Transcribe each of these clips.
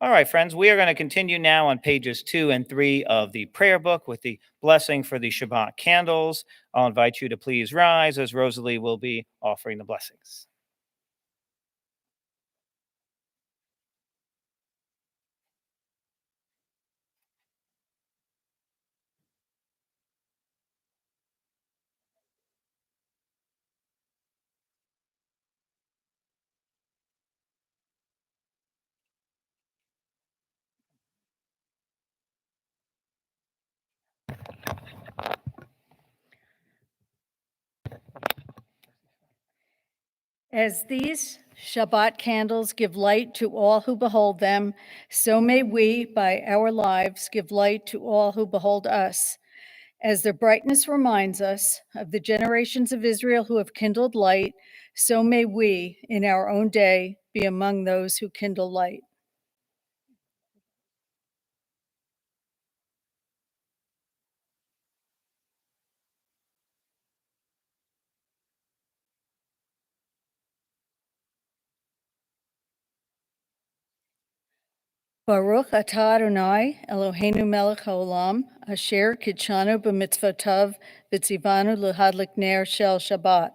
All right, friends, we are going to continue now on pages 2 and 3 of the prayer book with the blessing for the Shabbat candles. I'll invite you to please rise as Rosalie will be offering the blessings. As these Shabbat candles give light to all who behold them, so may we, by our lives, give light to all who behold us. As their brightness reminds us of the generations of Israel who have kindled light, so may we, in our own day, be among those who kindle light. Baruch atah Adonai, Eloheinu melech haolam, asher kitshanu b'mitzvotav v'tzivanu l'hadlik ner shel Shabbat.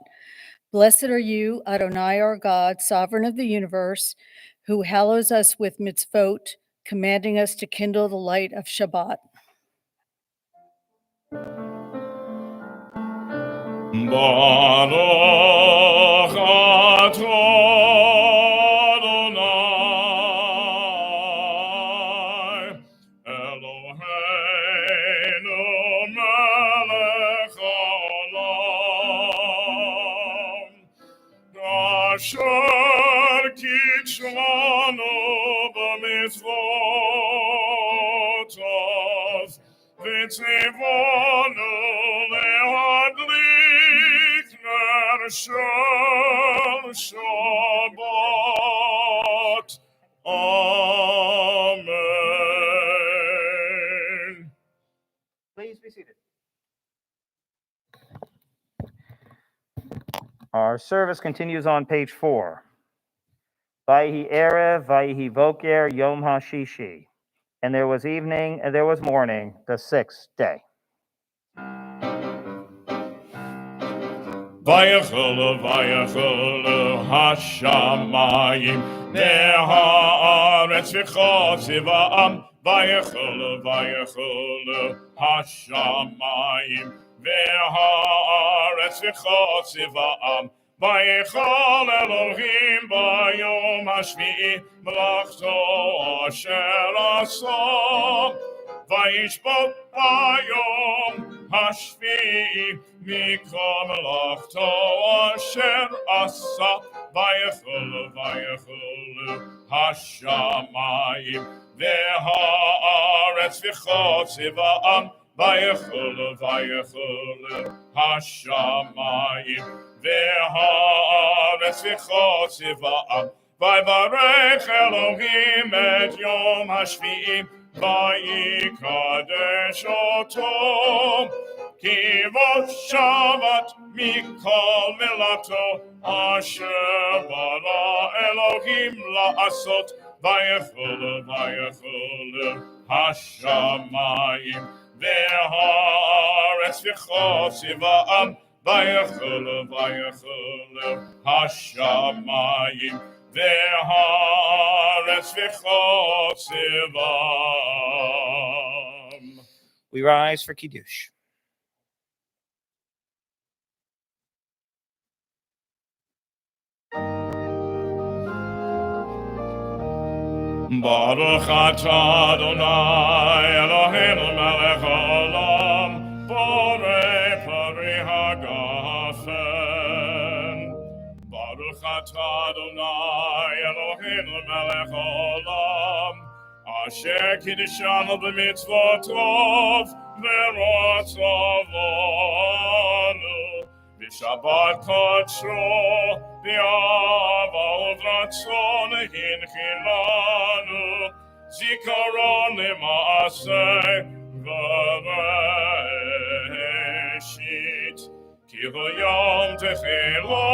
Blessed are you, Adonai our God, sovereign of the universe, who hallows us with mitzvot, commanding us to kindle the light of Shabbat. Baruch Adonai, Eloheinu melech haolam, asher kitshanu b'mitzvotav, v'tzivanu lehadlik ner shel Shabbat. Amen. Please be seated. Our service continues on page 4. Vayhi Erev, Vayhi Voker, Yom HaShishi. And there was evening, and there was morning, the 6th day. Vayachol hashamayim ve'haaretz v'chotzivam. Vayachol hashamayim ve'haaretz v'chotzivam. Vayechol Elohim bayom hashvi'i melachto asher asa. Vayishbot bayom hashvi'i mikol melachto asher asa. Vayechol hashamayim ve'haaretz v'chotzivam. Vayechol hashamayim ve'haaretz v'chotzivam. Vayvarech Elohim et yom hashvi'i vayikadesh oto. Ki vos Shabbat mikol melato asher bara Elohim la'asot. Vayechol hashamayim ve'haaretz v'chotzivam. Vayechol hashamayim ve'haaretz v'chotzivam. We rise for Kiddush. Baruch atah Adonai Eloheinu melech haolam, borei pari hagafen. Baruch atah Adonai Eloheinu melech haolam, asher kiddishanu b'mitzvotov v'rotzavonu. Shabbat kodsho, v'ava uvratzon hinchilanu, zikaron lema'aseh v'reshit, ki hoyom techelo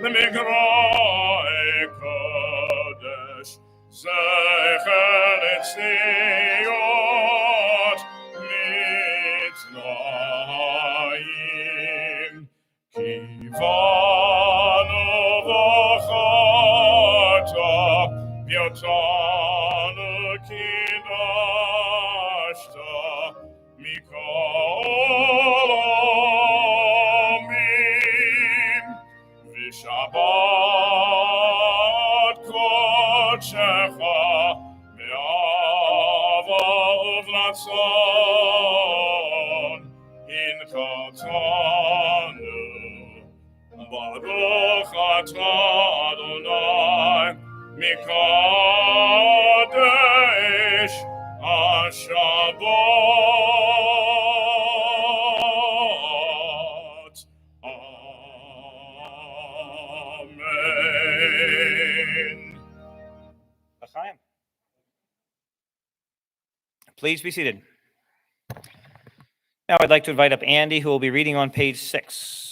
l'migra'e kodesh, זכר לציון מצרים, כי בנו בחרת, ביותנו קידשת, מכל עמים, ושבת קודשך באהבה ובלצון, הנחתנו. ברוך אתה אדוני מקדש השבת. Amen. L'chaim. Please be seated. Now I'd like to invite up Andy, who will be reading on page 6.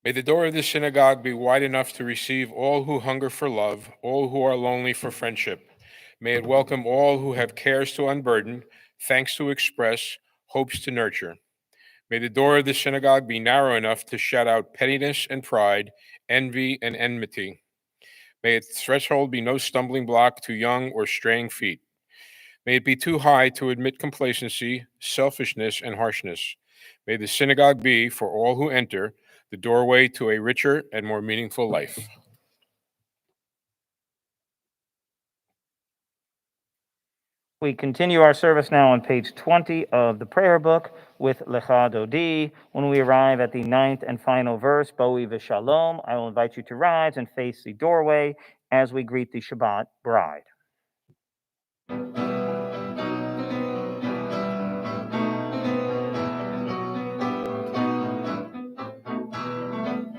May the door of the synagogue be wide enough to receive all who hunger for love, all who are lonely for friendship. May it welcome all who have cares to unburden, thanks to express, hopes to nurture. May the door of the synagogue be narrow enough to shut out pettiness and pride, envy and enmity. May its threshold be no stumbling block to young or straying feet. May it be too high to admit complacency, selfishness, and harshness. May the synagogue be, for all who enter, the doorway to a richer and more meaningful life. We continue our service now on page 20 of the prayer book with Lecha Dodi. When we arrive at the 9th and final verse, Boi v'Shalom, I will invite you to rise and face the doorway as we greet the Shabbat bride.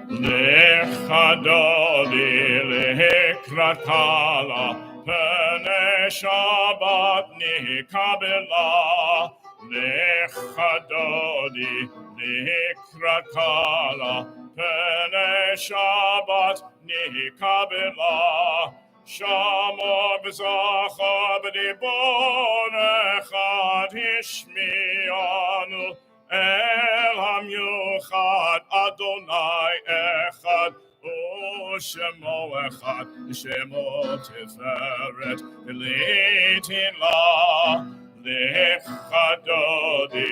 Lecha Dodi lekrat kala, pene Shabbat nikabela. Lecha Dodi lekrat kala, pene Shabbat nikabela. Shamo b'zacha b'dibon echad hishmianu, El Hamyuchad Adonai Echad, Shemo Echad, Shemo Tiferet, Litin La, Lecha Dodi,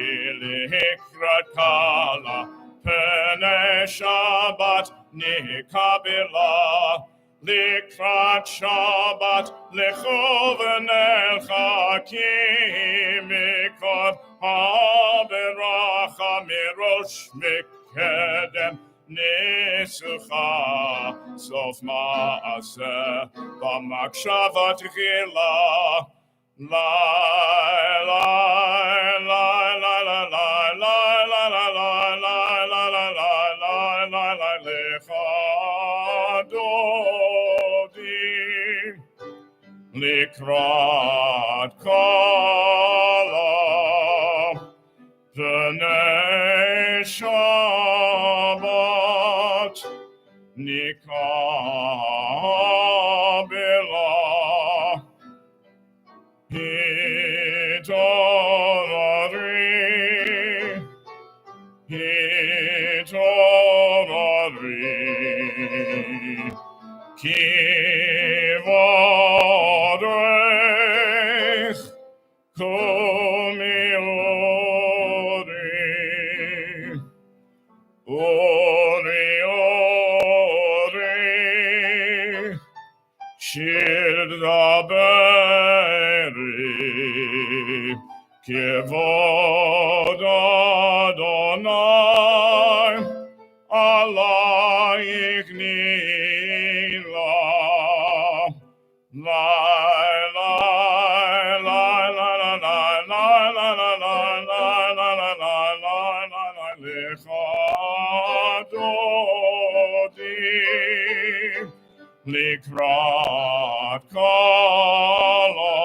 Lekrat Kala, Pene Shabbat Nikabela, Lekrat Shabbat, Lechoven El Chakim Mikor, Haberacha mirosh mekedem nisucha sof ma'aseh b'makshava tchila lai lai lai lai lai lai lai lai lai lai lai lai lai lai lecha dodi likrat kala Pnei Shabbat nikabela, hitorari, kivadech, Shir daberi, kevod Adonai, alayich nila, lai, lai, lai, lai, lai, lai, lai, lai, lai, lai, lai, lai, lai, lai, lai, lecha dodi, likrat kala,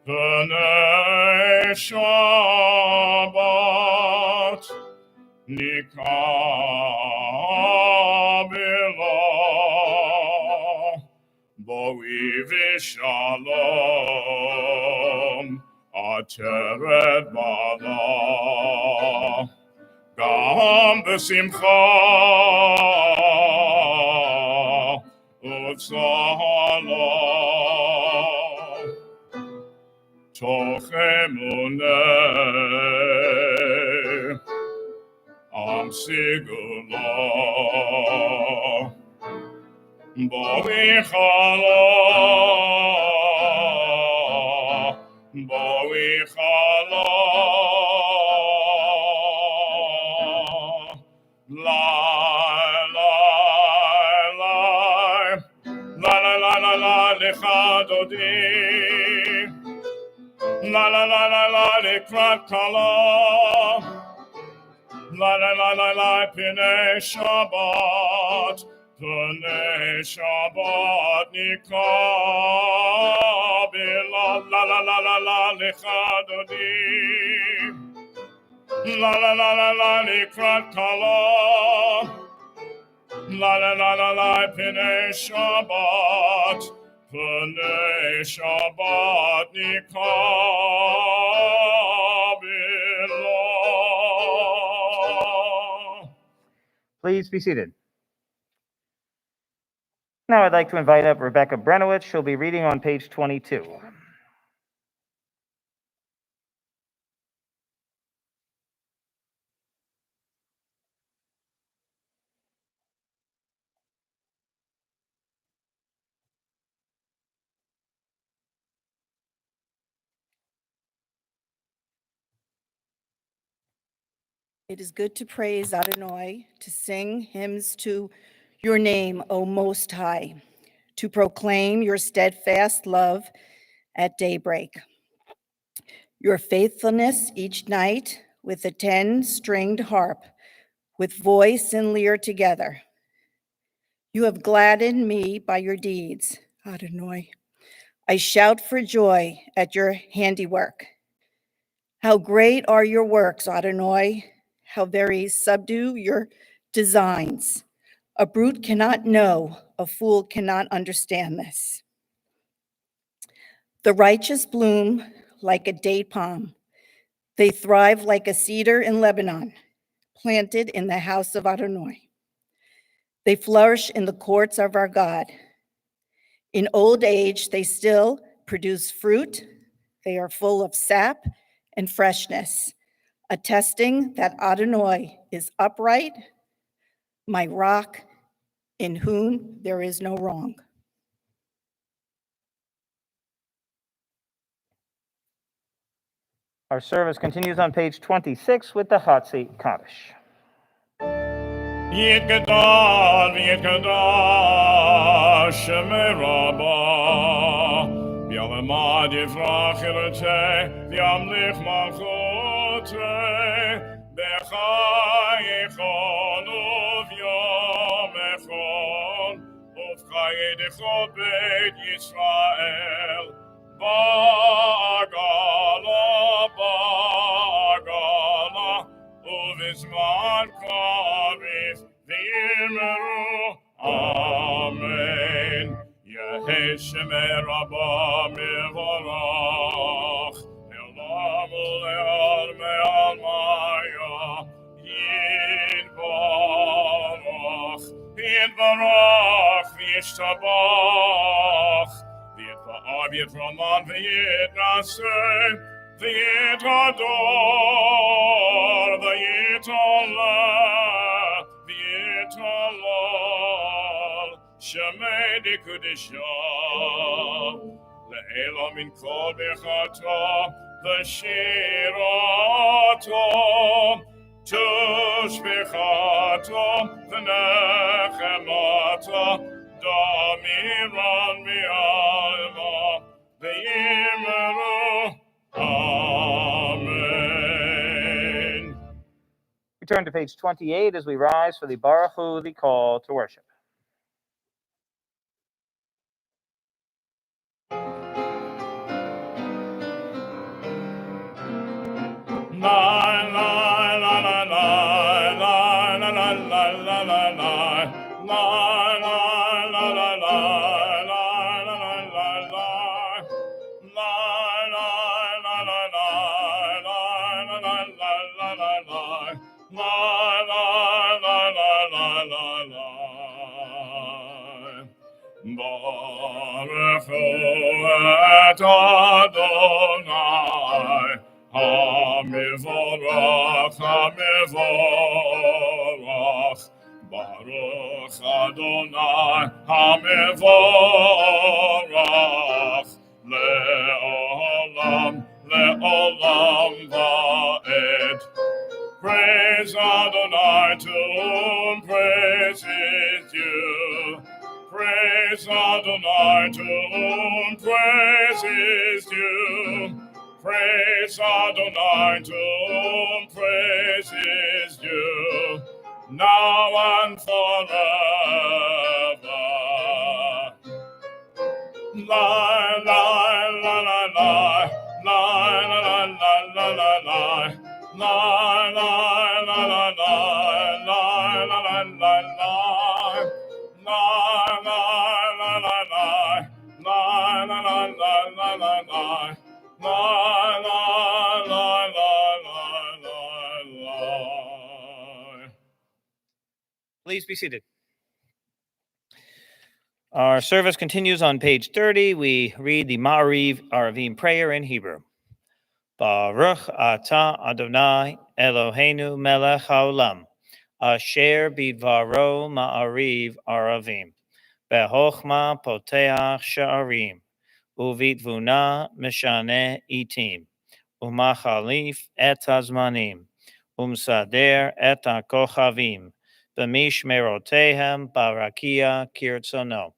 B'nei Shabbat Nikabila Boi v'shalom Ateret bala Gam b'simcha U'tzala Toch emuneh Am sigula Boichala Boichala Lai lai lai La la la la la lecha dodi La la la la la lekrat kala La la la la la P'nei Shabbat P'nei Shabbat Nikabila La la la la la lecha dodi La la la la la lekrat kala La la la la la P'nei Shabbat P'nei Shabbat Nikabila Please be seated. Now I'd like to invite up Rebecca Brenowitz. She'll be reading on page 22. It is good to praise Adonai, to sing hymns to your name, O Most High, to proclaim your steadfast love at daybreak, your faithfulness each night with a 10-stringed harp, with voice and lyre together. You have gladdened me by your deeds, Adonai. I shout for joy at your handiwork. How great are your works, Adonai. How very subdue your designs. A brute cannot know, a fool cannot understand this. The righteous bloom like a date palm. They thrive like a cedar in Lebanon, planted in the house of Adonai. They flourish in the courts of our God. In old age, they still produce fruit. They are full of sap and freshness, attesting that Adonai is upright, my rock, in whom there is no wrong. Our service continues on page 26 with the Hatzi Kaddish. Yitgadal v'yitgadal Shemei Rabbah B'yalamad yifrach ilotei V'yamlich malchotei B'chayechon uv'yom echon Uv'chayedecho beit Yisrael Ba'agala Ba'agala Uv'izman kaviv V'yimeru Amen Yehei Shemei Rabbah Mivarach Le'olam u'le'al me'almaya Yitbarach Yitbarach V'yishtabach V'yitba'ar V'yitraman V'yitnaseh V'yitador V'yitoleh V'yitalal Shemei Dekudisha Le'ela min kol bechata V'shirato Tushbechata V'nechemata Damiran V'alma V'yimeru Amen. We turn to page 28 as we rise for the Baruch Hu, the call to worship. Baruch et Adonai, Hamivorach, Hamivorach, Baruch Adonai, Hamivorach, Le'olam, Le'olam va'ed. Praise Adonai, to whom praise is due. Praise Adonai, to whom praise is due. Praise Adonai, to whom praise is due, now and forever. La la la la la, la la la la la la la, la la la la la, la la la la la. La la la la la, la la la la la la la, la la la la la. Please be seated. Our service continues on page 30. We read the Ma'ariv Aravim prayer in Hebrew. Baruch atah Adonai Eloheinu melech haolam, asher bidvaro Ma'ariv Aravim, bechochma poteach sha'arim, uvitvuna meshane itim, umachalif et hazmanim, umsader et hakochavim, b'mishmerotehem barakia kirtzono.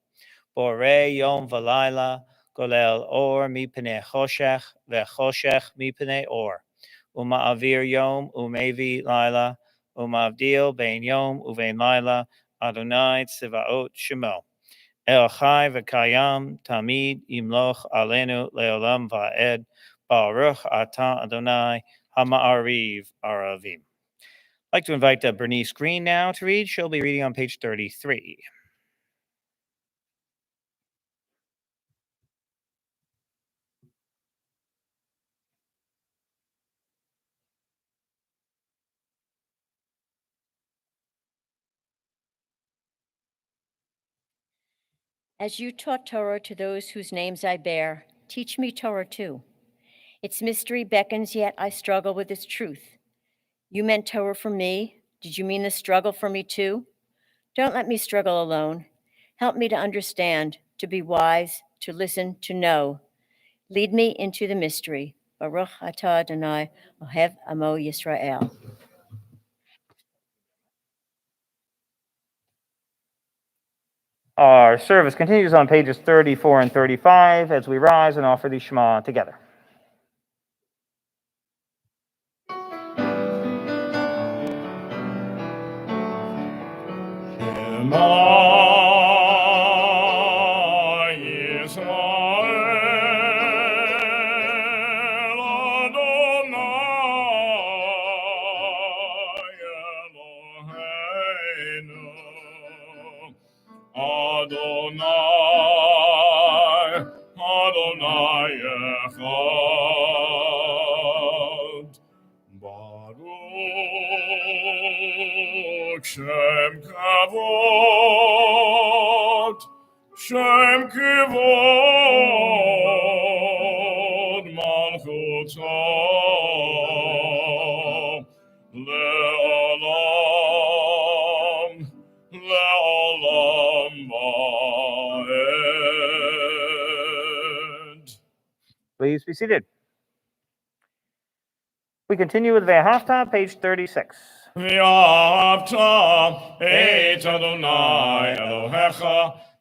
Borei yom v'layla, golel or mipnei choshech, vechoshech mipnei or. Uma'avir yom, umevi layla, umavdil bein yom uvein layla, Adonai tzivaot shemo. El chai v'kayam, tamid imloch alenu leolam va'ed, Baruch atah Adonai, hama'ariv aravim. I'd like to invite Bernice Green now to read. She'll be reading on page 33. As you taught Torah to those whose names I bear, teach me Torah too. Its mystery beckons, yet I struggle with its truth. You meant Torah for me. Did you mean the struggle for me too? Don't let me struggle alone. Help me to understand, to be wise, to listen, to know. Lead me into the mystery. Baruch atah Adonai, Ohev Amo Yisrael. Our service continues on pages 34 and 35 as we rise and offer the Shema together. Adonai, Adonai Echad. Baruch Shem Kavod, Shem Kavod, Malchuto, Le'olam, Le'olam Va'ed. Please be seated. We continue with Ve'ahavta, page 36. ואהבת את אדוני אלוהיך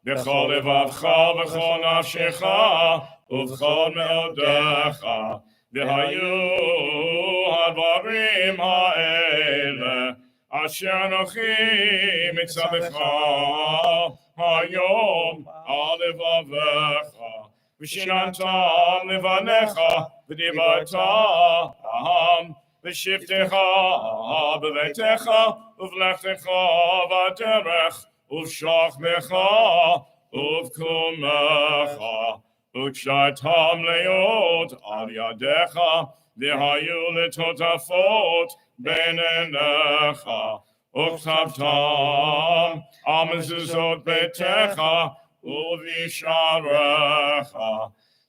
בכל לבבך ובכל נפשך ובכל מאודיך, והיו הדברים האלה אשר אנוכי מצווך היום על לבביך, ושיננתם לבניך ודיברת בשבתך בביתך ובלכתך בדרך ובשוכבך ובקומך וקשרתם להיות על ידיך והיו לטוטפות בין עיניך וכתבתם על מזוזות ביתך ובשעריך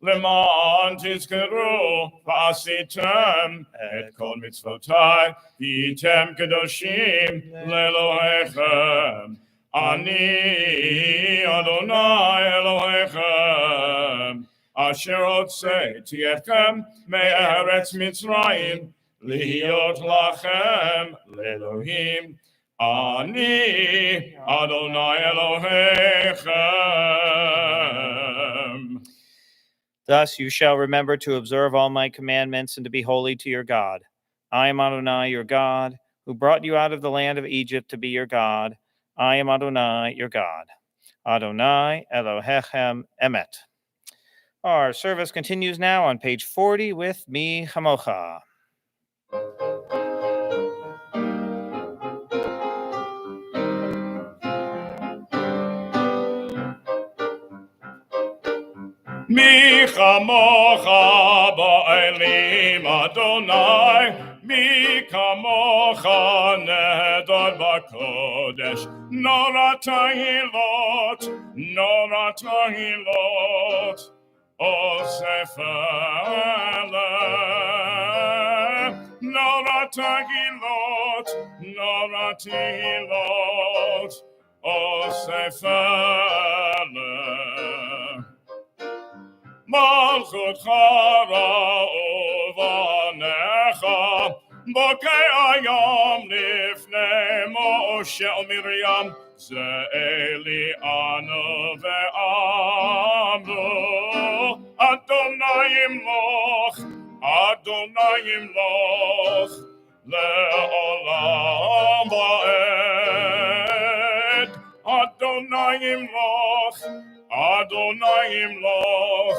למען תזכרו ועשיתם את כל מצוותיי והייתם קדושים לאלוהיכם אני אדוני אלוהיכם אשר הוצאתי אתכם מארץ מצרים להיות לכם לאלוהים אני אדוני אלוהיכם. Thus you shall remember to observe all my commandments and to be holy to your God. I am Adonai your God, who brought you out of the land of Egypt to be your God. I am Adonai your God. Adonai Elohechem Emet. Our service continues now on page 40 with Mi Chamocha. מי כמוך באלים אדוני, מי כמוך נהדר בקודש, נורא תהילות, נורא תהילות, אוסף אלף, נורא תהילות, נורא תהילות, אוסף אלף. מלכותך רעובנך, בוקי היום לפני משה ומרים, זה אלי אנו ואמרו, אדוני ימלוך, אדוני ימלוך, לעולם ועד, אדוני ימלוך, אדוני ימלוך,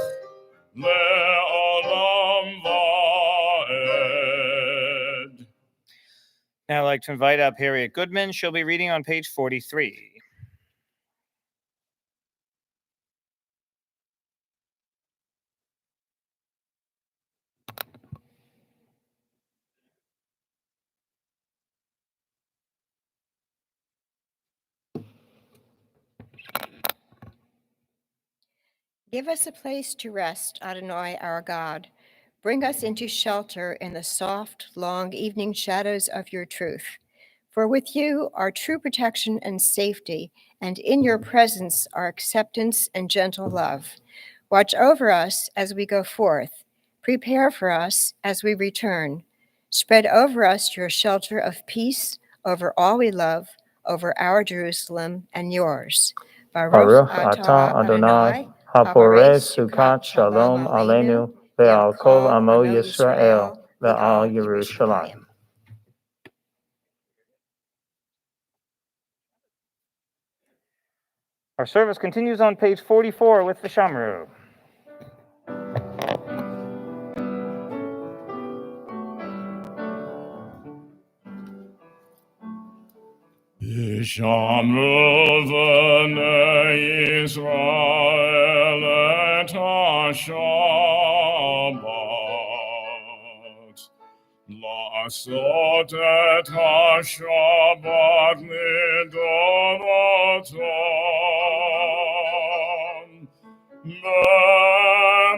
לעולם ועד. Now I'd like to invite up Harriet Goodman. She'll be reading on page 43. Give us a place to rest, Adonai our God. Bring us into shelter in the soft, long evening shadows of your truth. For with you are true protection and safety, and in your presence are acceptance and gentle love. Watch over us as we go forth. Prepare for us as we return. Spread over us your shelter of peace, over all we love, over our Jerusalem and yours. Baruch atah Adonai, haporeh sukat shalom aleinu, ve'al kol amo Yisrael, ve'al Yerushalayim. Our service continues on page 44 with the Shamru. Shamru v'nei Yisrael et ha-Shabbat, la'asot et ha-Shabbat midorotam,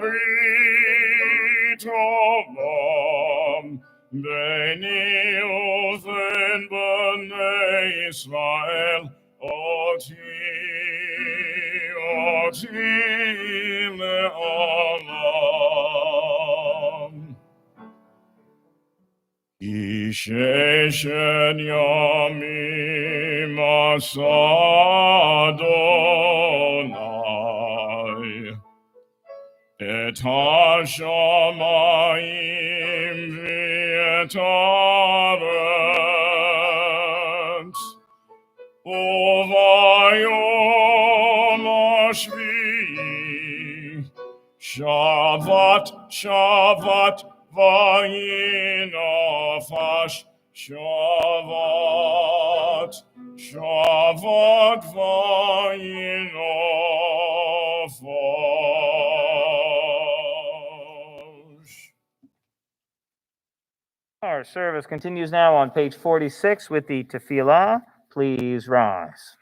berit olam, beni uven b'nei Israel, oti le'olam. Isheshen yamim asa Adonai, et ha-shamayim v'et haaretz, uvayom hashvi'i Shabbat, Shabbat, vayinofash Shabbat, Shabbat vayinofash. Our service continues now on page 46 with the tefillah. Please rise.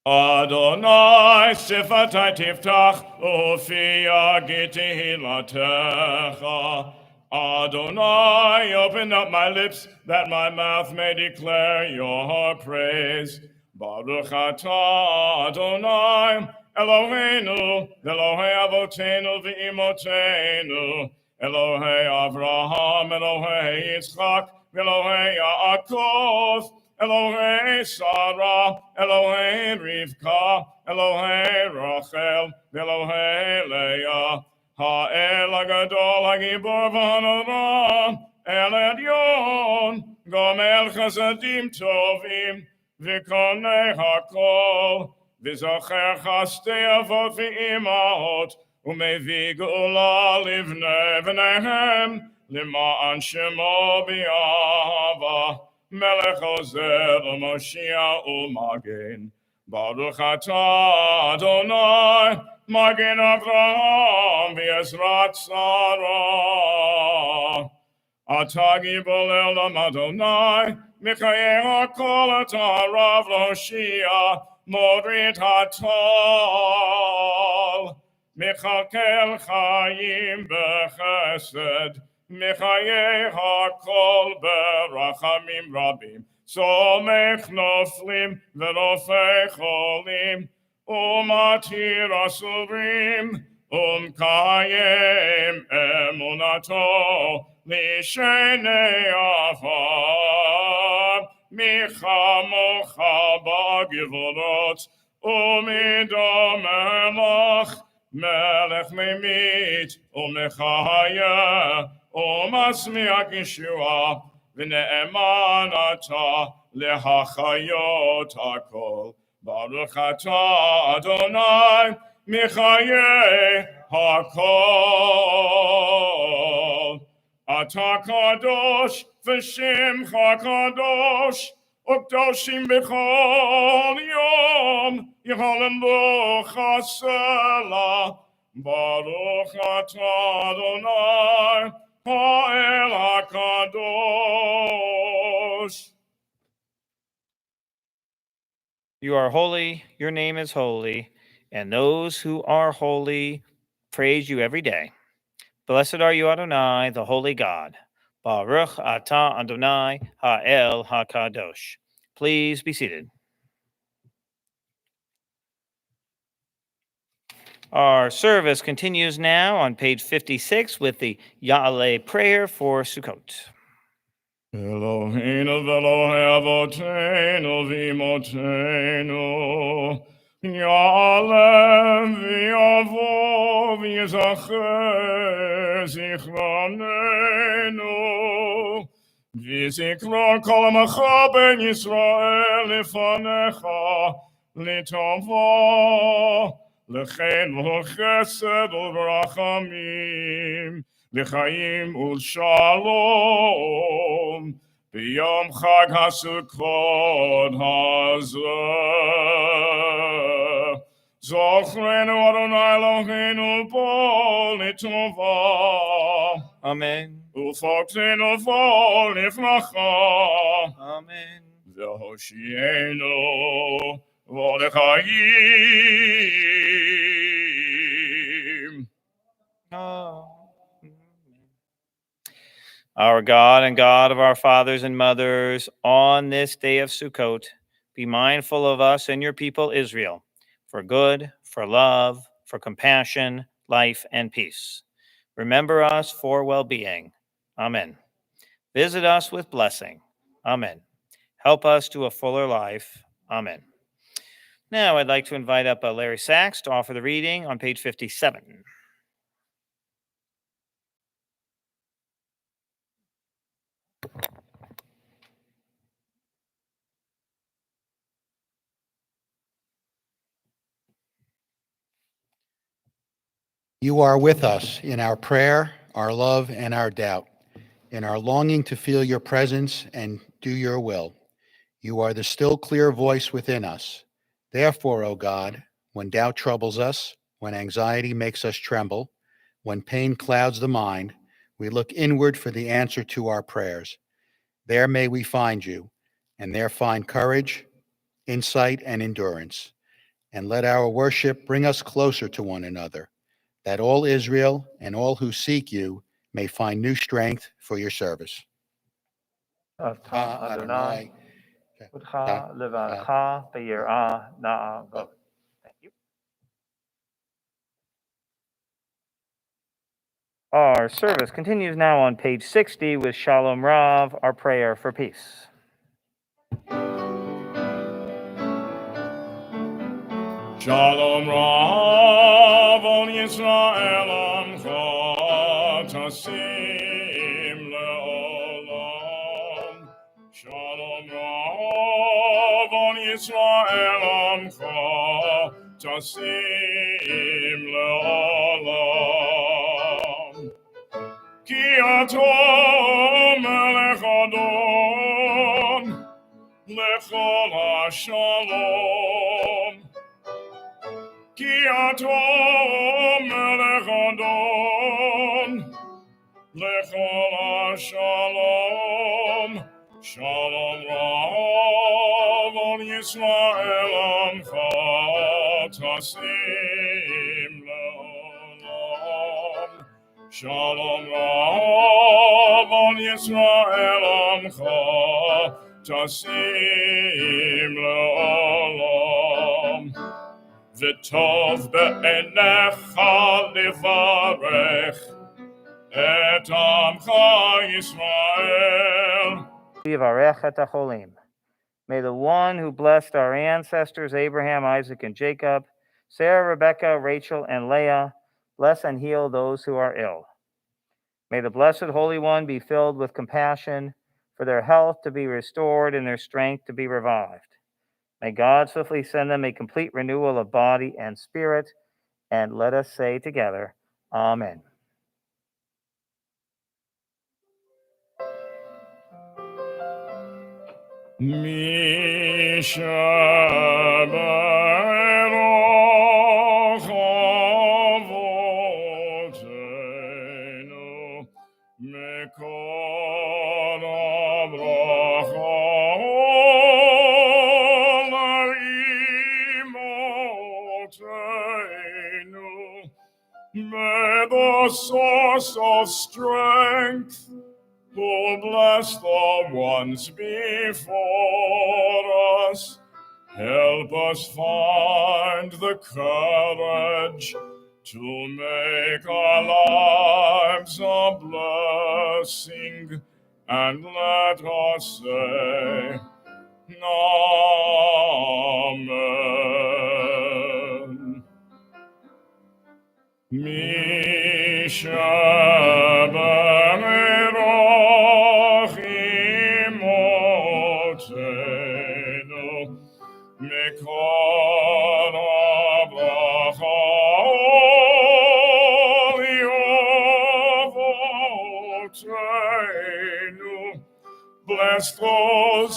Adonai sifatai tiftach ufiya gitehilatecha. Adonai, open up my lips that my mouth may declare your praise. Baruch atah Adonai Eloheinu, Elohei Avotenu v'imotenu, Elohei Avraham, Elohei Yitzchak, Elohei Yaakov, Elohei Sarah, Elohei Rivka, Elohei Rachel, Elohei Leah, Ha'el HaGadol HaGibor v'Hanora, El Elyon, Gomel Chasadim Tovim, V'konei HaKol, V'zocher Chastei Avot v'Imaot, U'mevii Geula livnei v'neihem, L'ma'an Shemo b'Yahava, Melech Ozer Moshiach u'Magen. Baruch atah Adonai, Magen Avraham v'Ezrat Sarah. Atah Gibor Elam Adonai, Mikayeh HaKol atah Rav L'Hoshia, Modrit HaTol. Michalkel Chaim b'Chesed, Michayeh HaKol b'Rachamim Rabim. Somech Noflim v'Rofei Cholim, Umatir Asurim, Kayem Emunato, Lishenei Avar, Micha Mocha B'Givorot, Umidom Melech, Melech Memit, Umechaya, Umasmiach Yeshua, V'ne'eman ata lehachayot hakol. Baruch atah Adonai, Michayeh hakol. Ata kadosh v'shimcha kadosh, ukdoshim b'chol yom, yicholem bo chasela. Baruch atah Adonai, Ha'el HaKadosh. You are holy, your name is holy, and those who are holy praise you every day. Blessed are you, Adonai, the holy God. Baruch atah Adonai Ha'el HaKadosh. Please be seated. Our service continues now on page 56 with the Ya'aleh prayer for Sukkot. Eloheinu v'Elohei Avotenu v'imotenu, Ya'aleh v'yavo v'yizacher zichronenu, v'zikron kol ha'macha ben Yisrael lefanecha l'tova, l'chen v'chesed u'rachamim, l'chaim u'shalom, b'yom chag ha'sukkot hazeh. Zochrenu Adonai Eloheinu bo l'tova, Amen. u'foktenu bo l'fracha, Amen. v'hoshienu bo l'chaim. Our God and God of our fathers and mothers, on this day of Sukkot, be mindful of us and your people Israel, for good, for love, for compassion, life, and peace. Remember us for well-being. Amen. Visit us with blessing. Amen. Help us to a fuller life. Amen. Now I'd like to invite up Larry Sachs to offer the reading on page 57. You are with us in our prayer, our love, and our doubt, in our longing to feel your presence and do your will. You are the still clear voice within us. Therefore, O God, when doubt troubles us, when anxiety makes us tremble, when pain clouds the mind, we look inward for the answer to our prayers. There may we find you, and there find courage, insight, and endurance. And let our worship bring us closer to one another, that all Israel and all who seek you may find new strength for your service. אתה Adonai, Udcha Levanecha B'yirah Na'avot. Thank you. Our service continues now on page 60 with Shalom Rav, our prayer for peace. Shalom Rav on Yisrael Amcha Tasim Le'olam. Shalom Rav on Yisrael Amcha Tasim Le'olam. Ki ato melech Adon lechol ha-shalom. Ki ato melech Adon lechol ha-shalom. Shalom Rav on Yisrael Amcha Tasim Le'olam. Shalom Rav on Yisrael Amcha Tasim Le'olam. V'tov be'enecha livarech et Amcha Yisrael. Yivarech et hacholim. May the one who blessed our ancestors, Abraham, Isaac, and Jacob, Sarah, Rebekah, Rachel, and Leah, bless and heal those who are ill. May the Blessed Holy One be filled with compassion, for their health to be restored and their strength to be revived. May God swiftly send them a complete renewal of body and spirit, and let us say together, Amen. Mi Shabbat avotenu mekol abrachot la'imotenu. May the source of strength who bless the ones before us, help us find the courage to make our lives a blessing, and let us say, Amen. Mi Shabbat Motenu Mikol Abrachot Yovotenu. Bless those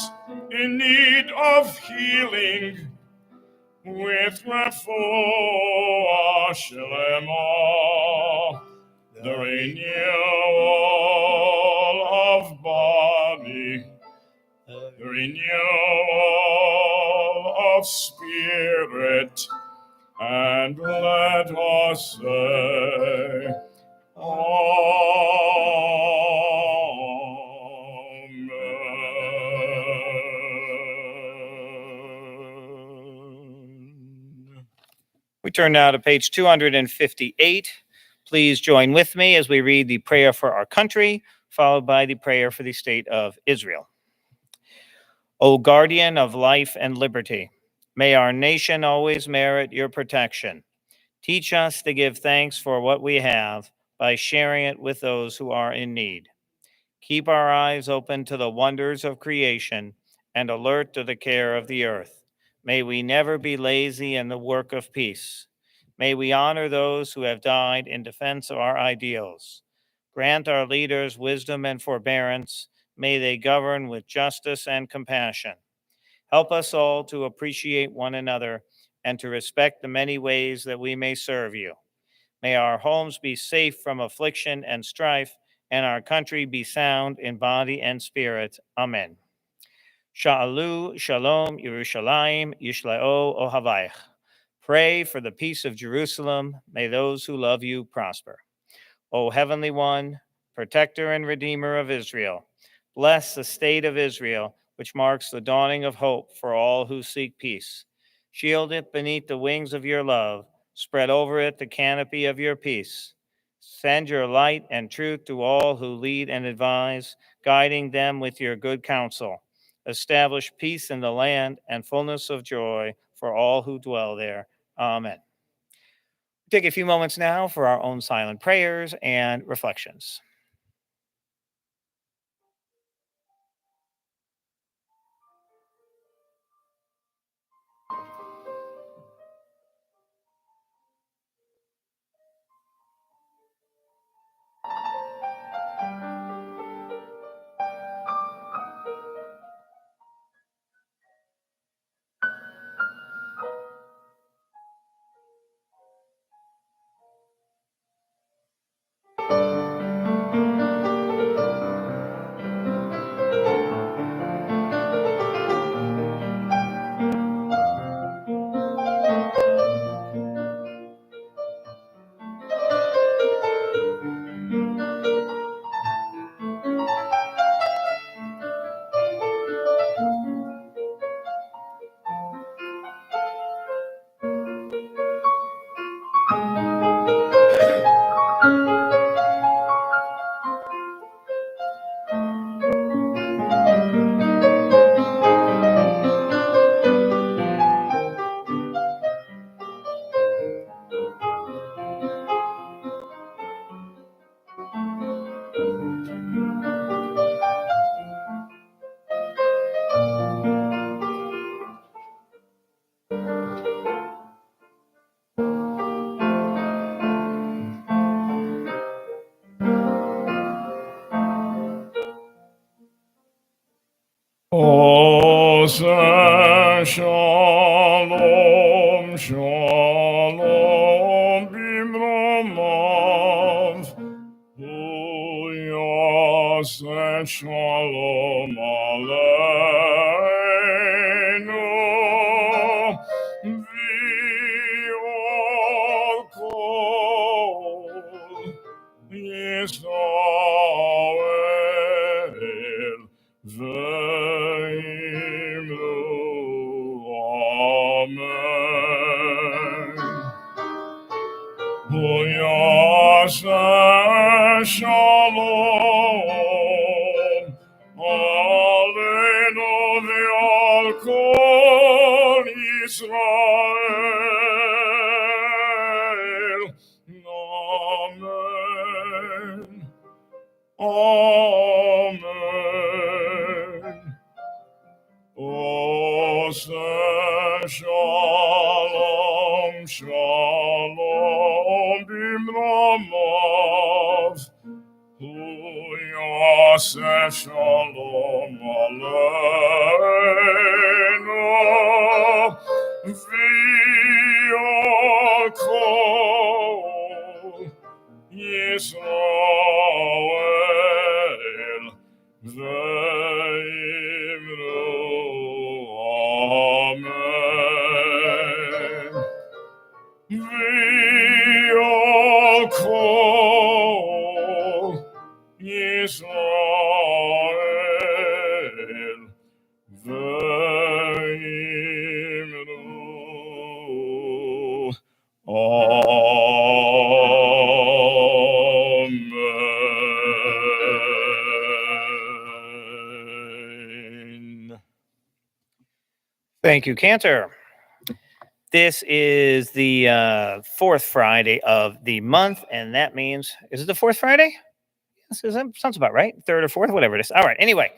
in need of healing with refuah shlema, the renewal of body, the renewal of spirit, and let us say, Amen. We turn now to page 258. Please join with me as we read the prayer for our country, followed by the prayer for the state of Israel. O guardian of life and liberty, may our nation always merit your protection. Teach us to give thanks for what we have by sharing it with those who are in need. Keep our eyes open to the wonders of creation and alert to the care of the earth. May we never be lazy in the work of peace. May we honor those who have died in defense of our ideals. Grant our leaders wisdom and forbearance. May they govern with justice and compassion. Help us all to appreciate one another and to respect the many ways that we may serve you. May our homes be safe from affliction and strife, and our country be sound in body and spirit. Amen. Sha'alu, Shalom, Yerushalayim, Yishlao, Ohavayich. Pray for the peace of Jerusalem. May those who love you prosper. O Heavenly One, protector and redeemer of Israel, bless the state of Israel, which marks the dawning of hope for all who seek peace. Shield it beneath the wings of your love. Spread over it the canopy of your peace. Send your light and truth to all who lead and advise, guiding them with your good counsel. Establish peace in the land and fullness of joy for all who dwell there. Amen. Take a few moments now for our own silent prayers and reflections. O say shalom, shalom, bimromav. O yaseh shalom aleinu. V'ol kol Yisrael v'imru. Amen. Hu yaseh shalom aleinu v'al kol Yisrael. Amen. Amen. O say shalom, shalom, bimromav. Hu yaseh shalom aleinu. V'al kol Yisrael v'imru. Amen. V'al kol Yisrael v'imru. Amen. Thank you, Cantor. This is the fourth Friday of the month, and that means, is it the fourth Friday? Yes, that sounds about right. Third or fourth, whatever it is. All right. Anyway,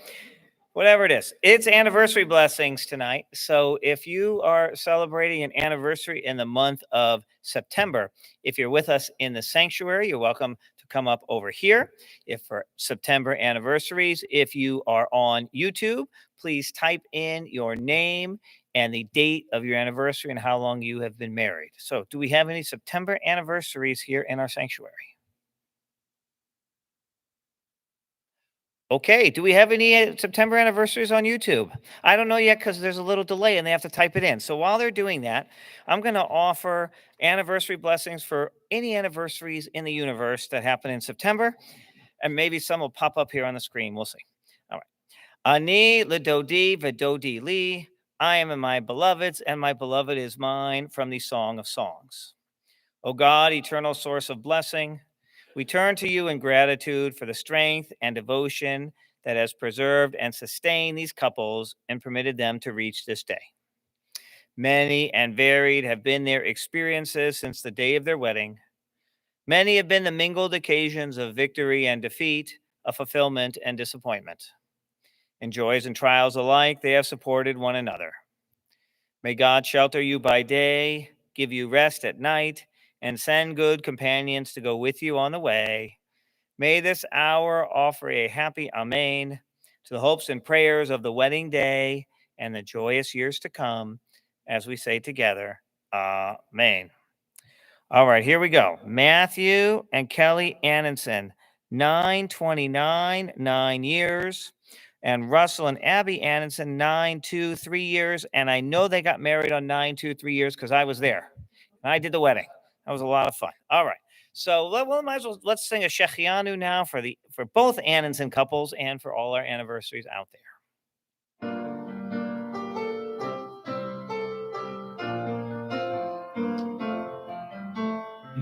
whatever it is. It's anniversary blessings tonight. So if you are celebrating an anniversary in the month of September, if you're with us in the sanctuary, you're welcome to come up over here. If for September anniversaries, if you are on YouTube, please type in your name and the date of your anniversary and how long you have been married. So do we have any September anniversaries here in our sanctuary? Okay. Do we have any September anniversaries on YouTube? I don't know yet because there's a little delay and they have to type it in. So while they're doing that, I'm going to offer anniversary blessings for any anniversaries in the universe that happen in September. And maybe some will pop up here on the screen. We'll see. All right. Ani ledodi vedodi li. I am in my beloved's and my beloved is mine, from the Song of Songs. O God, eternal source of blessing, we turn to you in gratitude for the strength and devotion that has preserved and sustained these couples and permitted them to reach this day. Many and varied have been their experiences since the day of their wedding. Many have been the mingled occasions of victory and defeat, of fulfillment and disappointment. In joys and trials alike, they have supported one another. May God shelter you by day, give you rest at night, and send good companions to go with you on the way. May this hour offer a happy amen to the hopes and prayers of the wedding day and the joyous years to come, as we say together, amen. All right, here we go. Matthew and Kelly Annenson, 929, 9 years. And Russell and Abby Annenson, 923 years. And I know they got married on 923 years because I was there. And I did the wedding. That was a lot of fun. All right. So let's sing a Shechianu now for both Annenson couples and for all our anniversaries out there.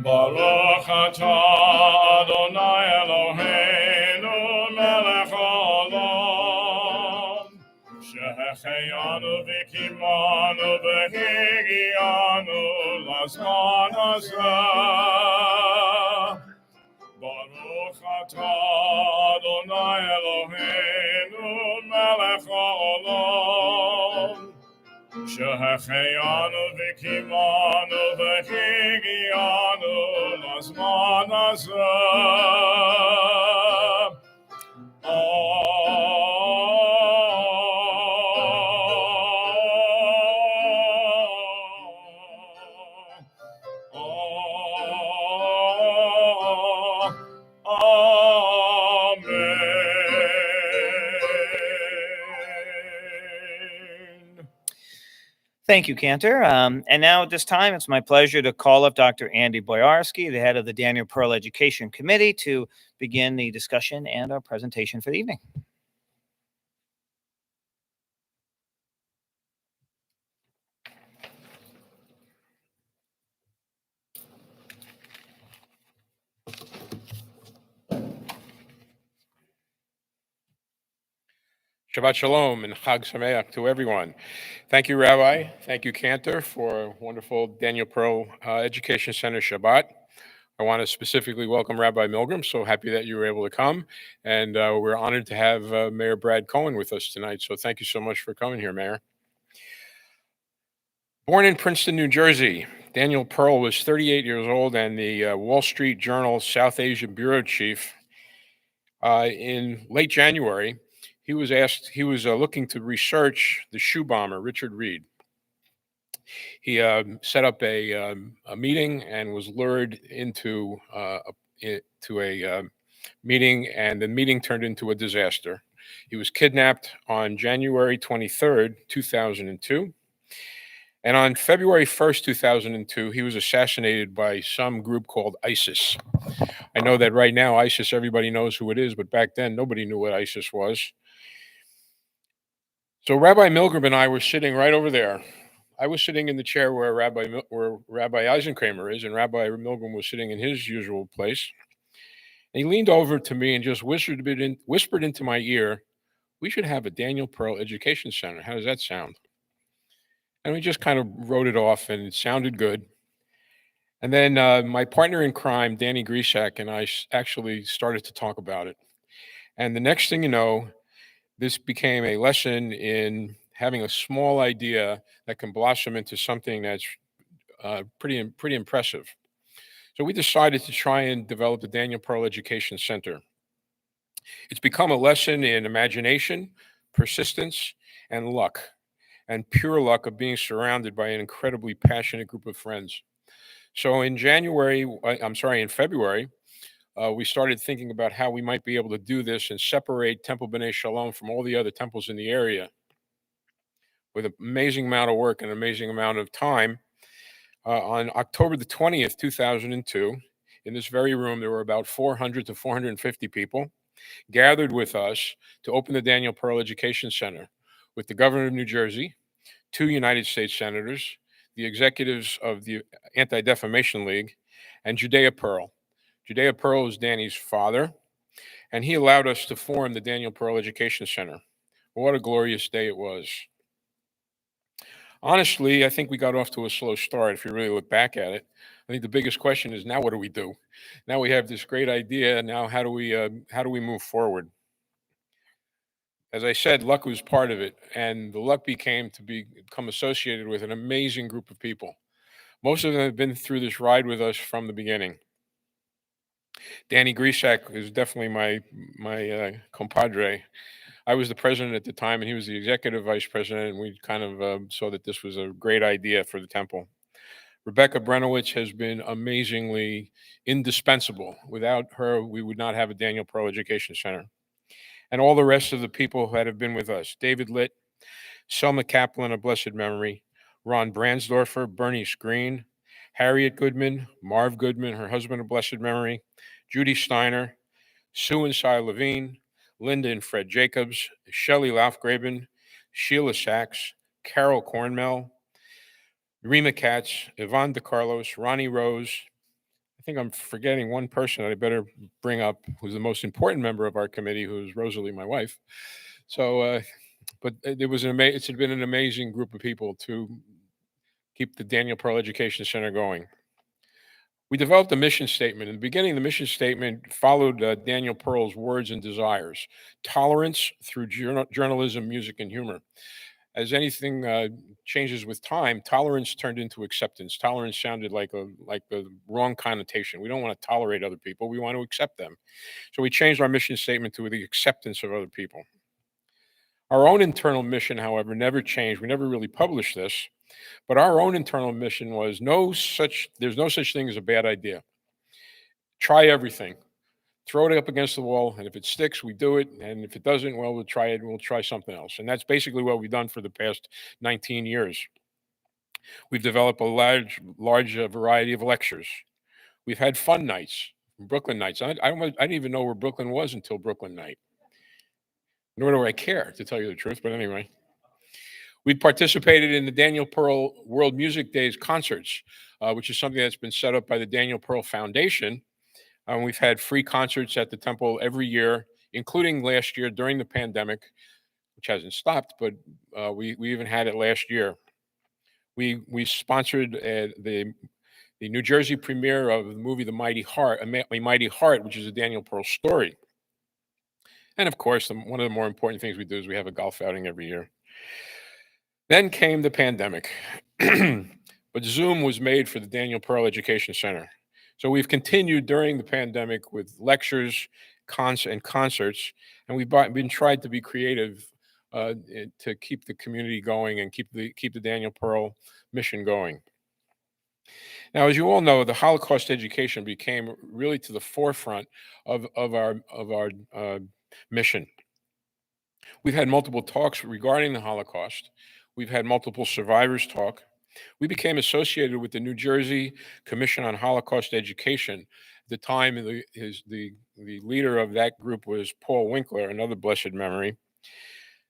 Baruch atah Adonai Eloheinu melech haolam, shehecheyanu v'kimanu v'higianu lazman hazeh. Baruch atah Adonai Eloheinu melech haolam, shehecheyanu v'kimanu v'higianu lazman hazeh. Amen. Thank you, Cantor. And now at this time, it's my pleasure to call up Dr. Andy Boyarsky, the head of the Daniel Pearl Education Committee, to begin the discussion and our presentation for the evening. Shabbat Shalom and Chag Sameach to everyone. Thank you, Rabbi. Thank you, Cantor, for a wonderful Daniel Pearl Education Center Shabbat. I want to specifically welcome Rabbi Milgram. So happy that you were able to come. And we're honored to have Mayor Brad Cohen with us tonight. So thank you so much for coming here, Mayor. Born in Princeton, New Jersey, Daniel Pearl was 38 years old and the Wall Street Journal South Asia Bureau Chief. In late January, he was looking to research the shoe bomber, Richard Reed. He set up a meeting and was lured into a meeting, and the meeting turned into a disaster. He was kidnapped on January 23rd, 2002. And on February 1st, 2002, he was assassinated by some group called ISIS. I know that right now, ISIS, everybody knows who it is, but back then, nobody knew what ISIS was. So Rabbi Milgram and I were sitting right over there. I was sitting in the chair where Rabbi Eisenkramer is, and Rabbi Milgram was sitting in his usual place. And he leaned over to me and just whispered into my ear, "We should have a Daniel Pearl Education Center. How does that sound?" And we just kind of wrote it off, and it sounded good. And then my partner in crime, Danny Grisak, and I actually started to talk about it. And the next thing you know, This became a lesson in having a small idea that can blossom into something that's pretty impressive. So we decided to try and develop the Daniel Pearl Education Center. It's become a lesson in imagination, persistence, and luck, and pure luck of being surrounded by an incredibly passionate group of friends. So in February, we started thinking about how we might be able to do this and separate Temple B'nai Shalom from all the other temples in the area with an amazing amount of work and an amazing amount of time. On October the 20th, 2002, in this very room, there were about 400 to 450 people gathered with us to open the Daniel Pearl Education Center with the governor of New Jersey, 2 United States senators, the executives of the Anti-Defamation League, and Judea Pearl. Judea Pearl is Danny's father, and he allowed us to form the Daniel Pearl Education Center. What a glorious day it was. Honestly, I think we got off to a slow start if you really look back at it. I think the biggest question is, now what do we do? Now we have this great idea. Now how do we move forward? As I said, luck was part of it, and the luck became to become associated with an amazing group of people. Most of them have been through this ride with us from the beginning. Danny Grisak is definitely my compadre. I was the president at the time, and he was the executive vice president, and we kind of saw that this was a great idea for the temple. Rebecca Brenowitz has been amazingly indispensable. Without her, we would not have a Daniel Pearl Education Center. And all the rest of the people that have been with us: David Litt, Selma Kaplan of blessed memory, Ron Brandsdorfer, Bernice Green, Harriet Goodman, Marv Goodman, her husband of blessed memory, Judy Steiner, Sue and Cy Levine, Linda and Fred Jacobs, Shelley Laufgraben, Sheila Sachs, Carol Cornmell, Rima Katz, Yvonne DeCarlos, Ronnie Rose. I think I'm forgetting one person that I better bring up, who's the most important member of our committee, who's Rosalie, my wife. So, but it's been an amazing group of people to keep the Daniel Pearl Education Center going. We developed a mission statement. In the beginning, the mission statement followed Daniel Pearl's words and desires: tolerance through journalism, music, and humor. As anything changes with time, tolerance turned into acceptance. Tolerance sounded like the wrong connotation. We don't want to tolerate other people. We want to accept them. So we changed our mission statement to the acceptance of other people. Our own internal mission, however, never changed. We never really published this, but our own internal mission was there's no such thing as a bad idea. Try everything. Throw it up against the wall, and if it sticks, we do it, and if it doesn't, well, we'll try something else. And that's basically what we've done for the past 19 years. We've developed a large variety of lectures. We've had fun nights, Brooklyn nights. I didn't even know where Brooklyn was until Brooklyn night. Nor do I care, to tell you the truth, but anyway. We participated in the Daniel Pearl World Music Days concerts, which is something that's been set up by the Daniel Pearl Foundation. We've had free concerts at the temple every year, including last year during the pandemic, which hasn't stopped, but we even had it last year. We sponsored the New Jersey premiere of the movie The Mighty Heart, which is a Daniel Pearl story. And of course, one of the more important things we do is we have a golf outing every year. Then came the pandemic, but Zoom was made for the Daniel Pearl Education Center. So we've continued during the pandemic with lectures, and concerts, and we've been tried to be creative to keep the community going and keep the Daniel Pearl mission going. Now, as you all know, the Holocaust education became really to the forefront of our mission. We've had multiple talks regarding the Holocaust. We've had multiple survivors talk. We became associated with the New Jersey Commission on Holocaust Education. At the time, the leader of that group was Paul Winkler, another blessed memory.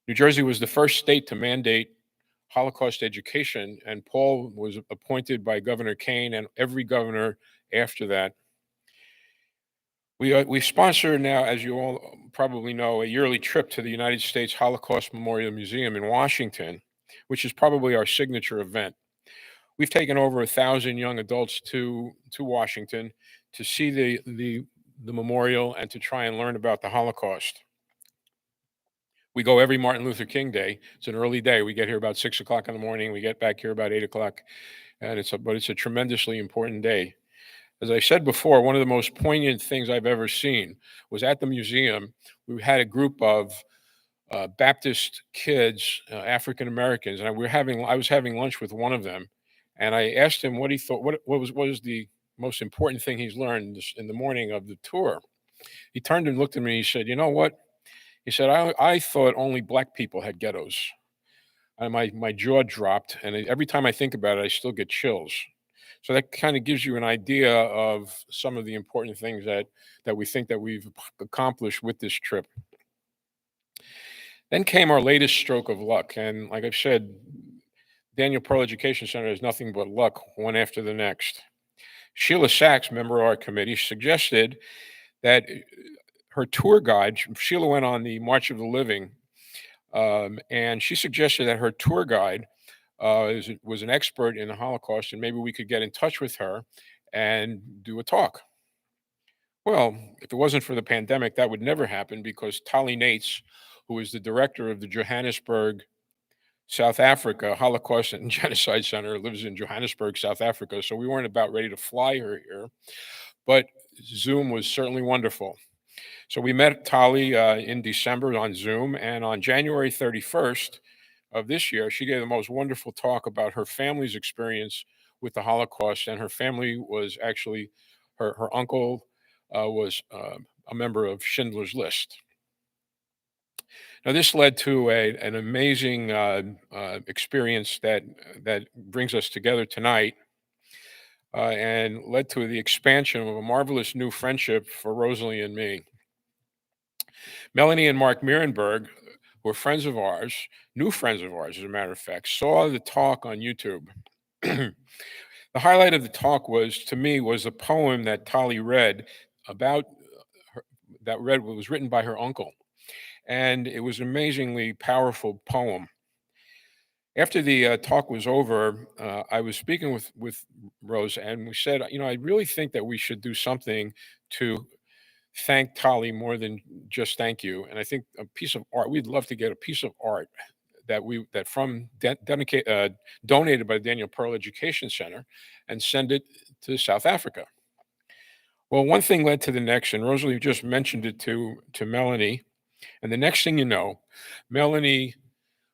New Jersey was the first state to mandate Holocaust education, and Paul was appointed by Governor Kane and every governor after that. We sponsor now, as you all probably know, a yearly trip to the United States Holocaust Memorial Museum in Washington, which is probably our signature event. We've taken over 1,000 young adults to Washington to see the memorial and to try and learn about the Holocaust. We go every Martin Luther King Day. It's an early day. We get here about 6 o'clock in the morning. We get back here about 8 o'clock. And it's a tremendously important day. As I said before, one of the most poignant things I've ever seen was at the museum. We had a group of Baptist kids, African Americans, and I was having lunch with one of them, and I asked him what he thought, what was the most important thing he's learned in the morning of the tour. He turned and looked at me and he said, "You know what?" He said, I thought only black people had ghettos." And my jaw dropped, and every time I think about it, I still get chills. So that kind of gives you an idea of some of the important things that we think that we've accomplished with this trip. Then came our latest stroke of luck. And like I've said, Daniel Pearl Education Center is nothing but luck, one after the next. Sheila Sachs, member of our committee, suggested that her tour guide, Sheila went on the March of the Living, and she suggested that her tour guide was an expert in the Holocaust, and maybe we could get in touch with her and do a talk. Well, if it wasn't for the pandemic, that would never happen, because Tali Nates, who is the director of the Johannesburg, South Africa Holocaust and Genocide Center, lives in Johannesburg, South Africa. So we weren't about ready to fly her here, but Zoom was certainly wonderful. So we met Tali in December on Zoom, and on January 31st of this year, she gave the most wonderful talk about her family's experience with the Holocaust. And her family was actually, her uncle was a member of Schindler's List. Now, this led to an amazing experience that brings us together tonight, and led to the expansion of a marvelous new friendship for Rosalie and me. Melanie and Mark Mierenberg, who are friends of ours, new friends of ours, as a matter of fact, saw the talk on YouTube. The highlight of the talk was the poem that Tali read about was written by her uncle. And it was an amazingly powerful poem. After the talk was over, I was speaking with Rose, and we said, I really think that we should do something to thank Tali more than just thank you. And I think a piece of art, we'd love to get a piece of art donated by the Daniel Pearl Education Center, and send it to South Africa. Well, one thing led to the next, and Rosalie just mentioned it to Melanie. And the next thing you know, Melanie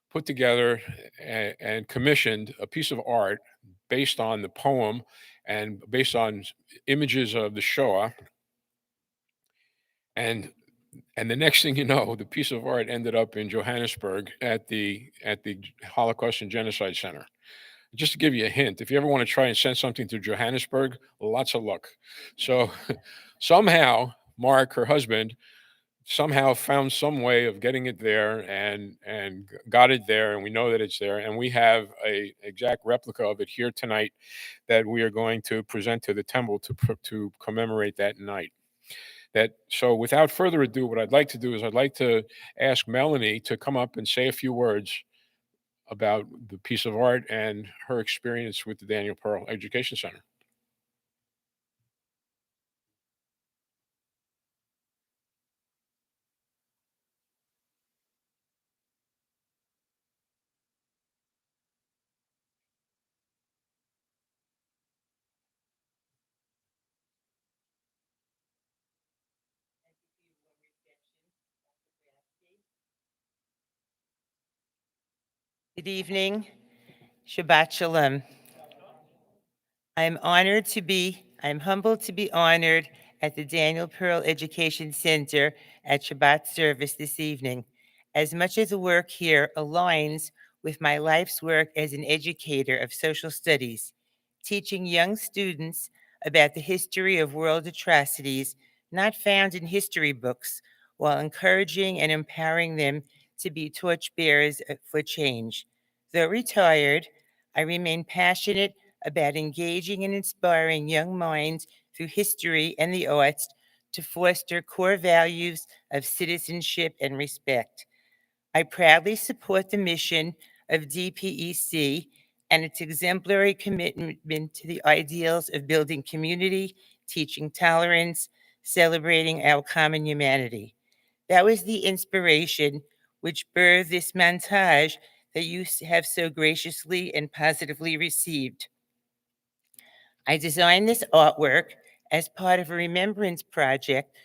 put together and commissioned a piece of art based on the poem and based on images of the Shoah. And the next thing you know, the piece of art ended up in Johannesburg at the Holocaust and Genocide Center. Just to give you a hint, if you ever want to try and send something to Johannesburg, lots of luck. So somehow, Mark, her husband, somehow found some way of getting it there and got it there, and we know that it's there, and we have a exact replica of it here tonight that we are going to present to the temple to commemorate that night. So without further ado, what I'd like to do is I'd like to ask Melanie to come up and say a few words about the piece of art and her experience with the Daniel Pearl Education Center. Good evening. Shabbat Shalom. I'm humbled to be honored at the Daniel Pearl Education Center at Shabbat service this evening. As much as the work here aligns with my life's work as an educator of social studies, teaching young students about the history of world atrocities not found in history books, while encouraging and empowering them to be torchbearers for change. Though retired, I remain passionate about engaging and inspiring young minds through history and the arts to foster core values of citizenship and respect. I proudly support the mission of DPEC and its exemplary commitment to the ideals of building community, teaching tolerance, celebrating our common humanity. That was the inspiration which birthed this montage that you have so graciously and positively received. I designed this artwork as part of a remembrance project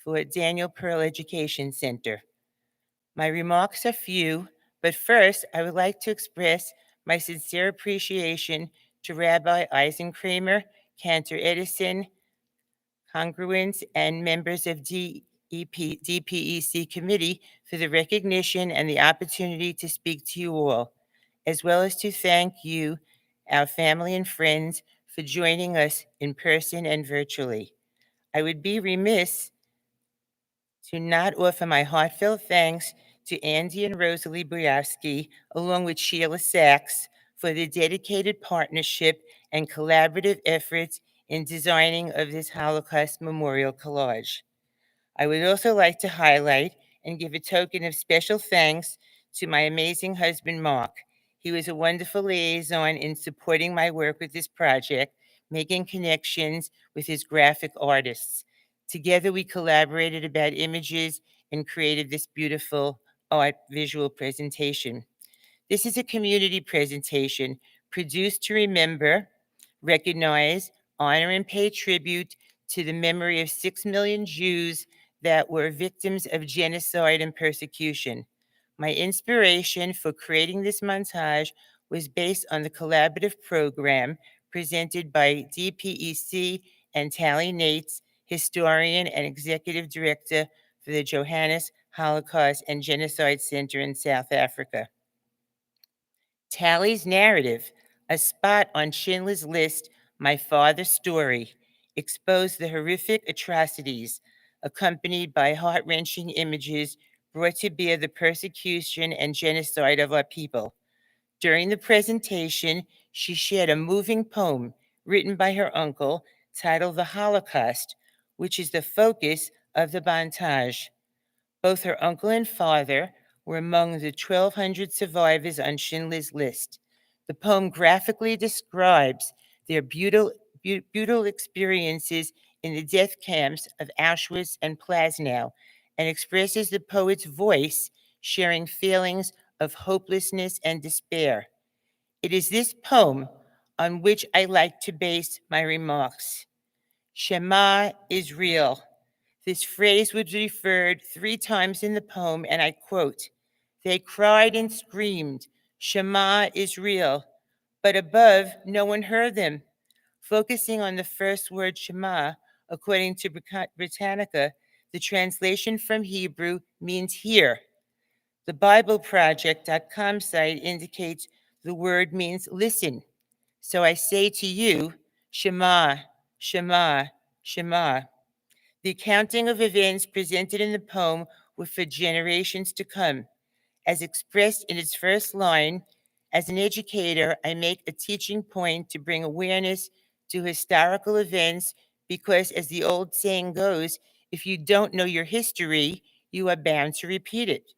for Daniel Pearl Education Center. My remarks are few, but first I would like to express my sincere appreciation to Rabbi Eisenkramer, Cantor Edison, congruents, and members of DPEC committee for the recognition and the opportunity to speak to you all, as well as to thank you, our family and friends, for joining us in person and virtually. I would be remiss to not offer my heartfelt thanks to Andy and Rosalie Boyowski, along with Sheila Sachs, for the dedicated partnership and collaborative efforts in designing of this Holocaust Memorial Collage. I would also like to highlight and give a token of special thanks to my amazing husband, Mark. He was a wonderful liaison in supporting my work with this project, making connections with his graphic artists. Together, we collaborated about images and created this beautiful art visual presentation. This is a community presentation produced to remember, recognize, honor, and pay tribute to the memory of 6 million Jews that were victims of genocide and persecution. My inspiration for creating this montage was based on the collaborative program presented by DPEC and Tally Nates, historian and executive director for the Johannes Holocaust and Genocide Center in South Africa. Tally's narrative, a spot on Schindler's List, My Father's Story, exposed the horrific atrocities accompanied by heart-wrenching images brought to bear the persecution and genocide of our people. During the presentation, she shared a moving poem written by her uncle titled The Holocaust, which is the focus of the montage. Both her uncle and father were among the 1,200 survivors on Schindler's List. The poem graphically describes their brutal experiences in the death camps of Auschwitz and Plasnow and expresses the poet's voice sharing feelings of hopelessness and despair. It is this poem on which I like to base my remarks. Shema Israel. This phrase was referred 3 times in the poem, and I quote, "They cried and screamed, Shema Israel, but above no one heard them." Focusing on the first word Shema, according to Britannica, the translation from Hebrew means hear. The BibleProject.com site indicates the word means listen. So I say to you, Shema, Shema, Shema. The accounting of events presented in the poem were for generations to come. As expressed in its first line, as an educator, I make a teaching point to bring awareness to historical events because, as the old saying goes, if you don't know your history, you are bound to repeat it.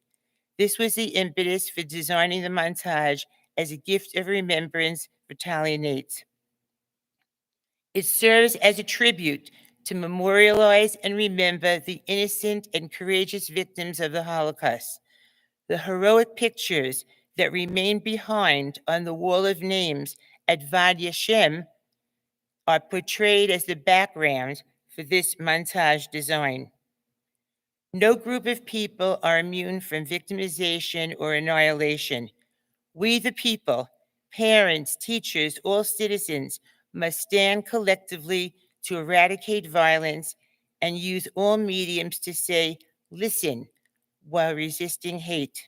This was the impetus for designing the montage as a gift of remembrance for Talia Nates. It serves as a tribute to memorialize and remember the innocent and courageous victims of the Holocaust. The heroic pictures that remain behind on the wall of names at Vad Yashem are portrayed as the background for this montage design. No group of people are immune from victimization or annihilation. We, the people, parents, teachers, all citizens, must stand collectively to eradicate violence and use all mediums to say, listen, while resisting hate.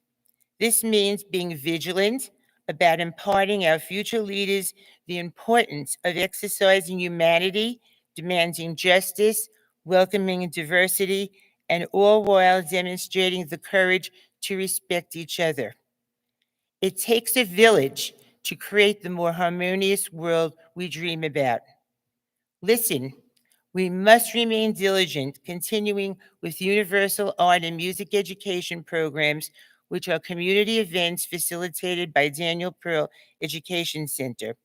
This means being vigilant about imparting our future leaders the importance of exercising humanity, demanding justice, welcoming diversity, and all while demonstrating the courage to respect each other. It takes a village to create the more harmonious world we dream about. Listen, we must remain diligent, continuing with universal art and music education programs, which are community events facilitated by Daniel Pearl Education Center.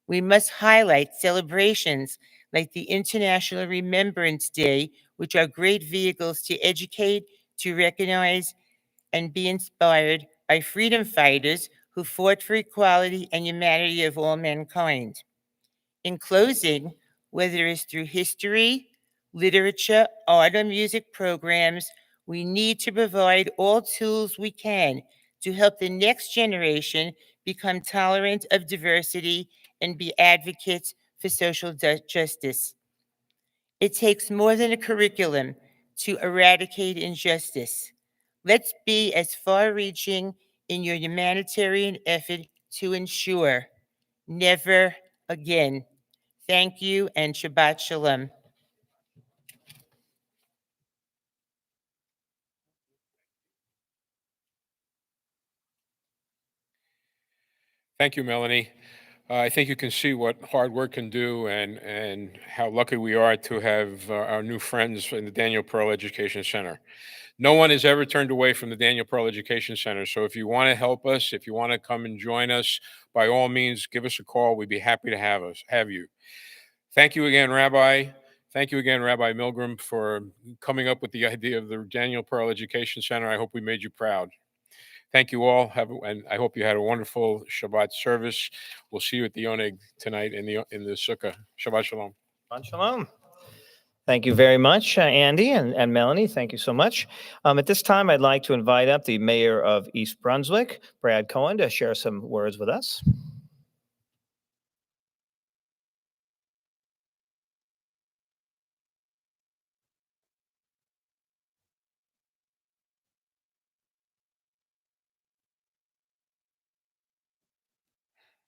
We must highlight celebrations like the International Remembrance Day, which are great vehicles to educate, to recognize, and be inspired by freedom fighters who fought for equality and humanity of all mankind. In closing, whether it's through history, literature, art, or music programs, we need to provide all tools we can to help the next generation become tolerant of diversity and be advocates for social justice. It takes more than a curriculum to eradicate injustice. Let's be as far-reaching in your humanitarian effort to ensure never again. Thank you and Shabbat Shalom. Thank you, Melanie. I think you can see what hard work can do and how lucky we are to have our new friends in the Daniel Pearl Education Center. No one is ever turned away from the Daniel Pearl Education Center. So if you want to help us, if you want to come and join us, by all means, give us a call. We'd be happy to have you. Thank you again, Rabbi. Thank you again, Rabbi Milgram, for coming up with the idea of the Daniel Pearl Education Center. I hope we made you proud. Thank you all. And I hope you had a wonderful Shabbat service. We'll see you at the Oneg tonight in the Sukkah. Shabbat Shalom. Shabbat Shalom. Thank you very much, Andy and Melanie. Thank you so much. At this time, I'd like to invite up the mayor of East Brunswick, Brad Cohen, to share some words with us.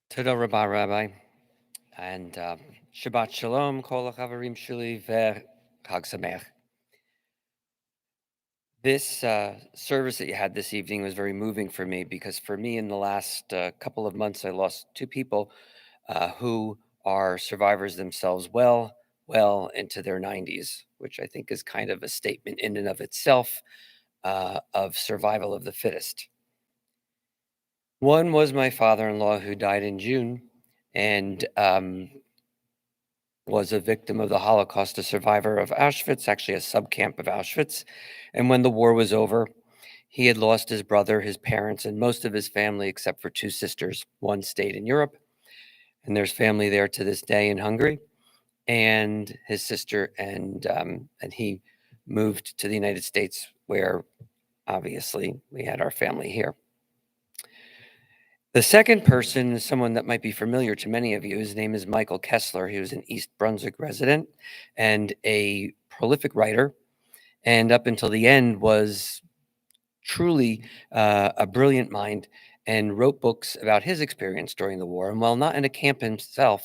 Toda Rabba Rabbi, and Shabbat Shalom, Kol HaChavarim Sheli V'Chag Sameach. This service that you had this evening was very moving for me because for me in the last couple of months, I lost two people who are survivors themselves well into their 90s, which I think is kind of a statement in and of itself of survival of the fittest. One was my father-in-law who died in June and was a victim of the Holocaust, a survivor of Auschwitz, actually a subcamp of Auschwitz. And when the war was over, he had lost his brother, his parents, and most of his family except for two sisters. One stayed in Europe, and there's family there to this day in Hungary. And his sister and he moved to the United States, where obviously we had our family here. The second person is someone that might be familiar to many of you. His name is Michael Kessler. He was an East Brunswick resident and a prolific writer, and up until the end was truly a brilliant mind and wrote books about his experience during the war. And while not in a camp himself,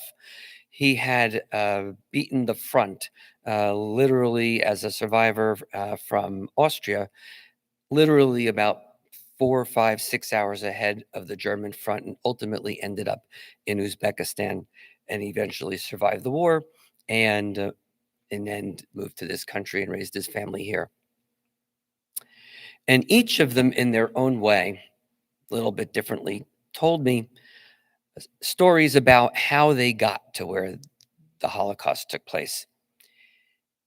he had beaten the front, literally as a survivor from Austria, literally about 4, 5, 6 hours ahead of the German front, and ultimately ended up in Uzbekistan and eventually survived the war and then moved to this country and raised his family here. And each of them in their own way, a little bit differently, told me stories about how they got to where the Holocaust took place.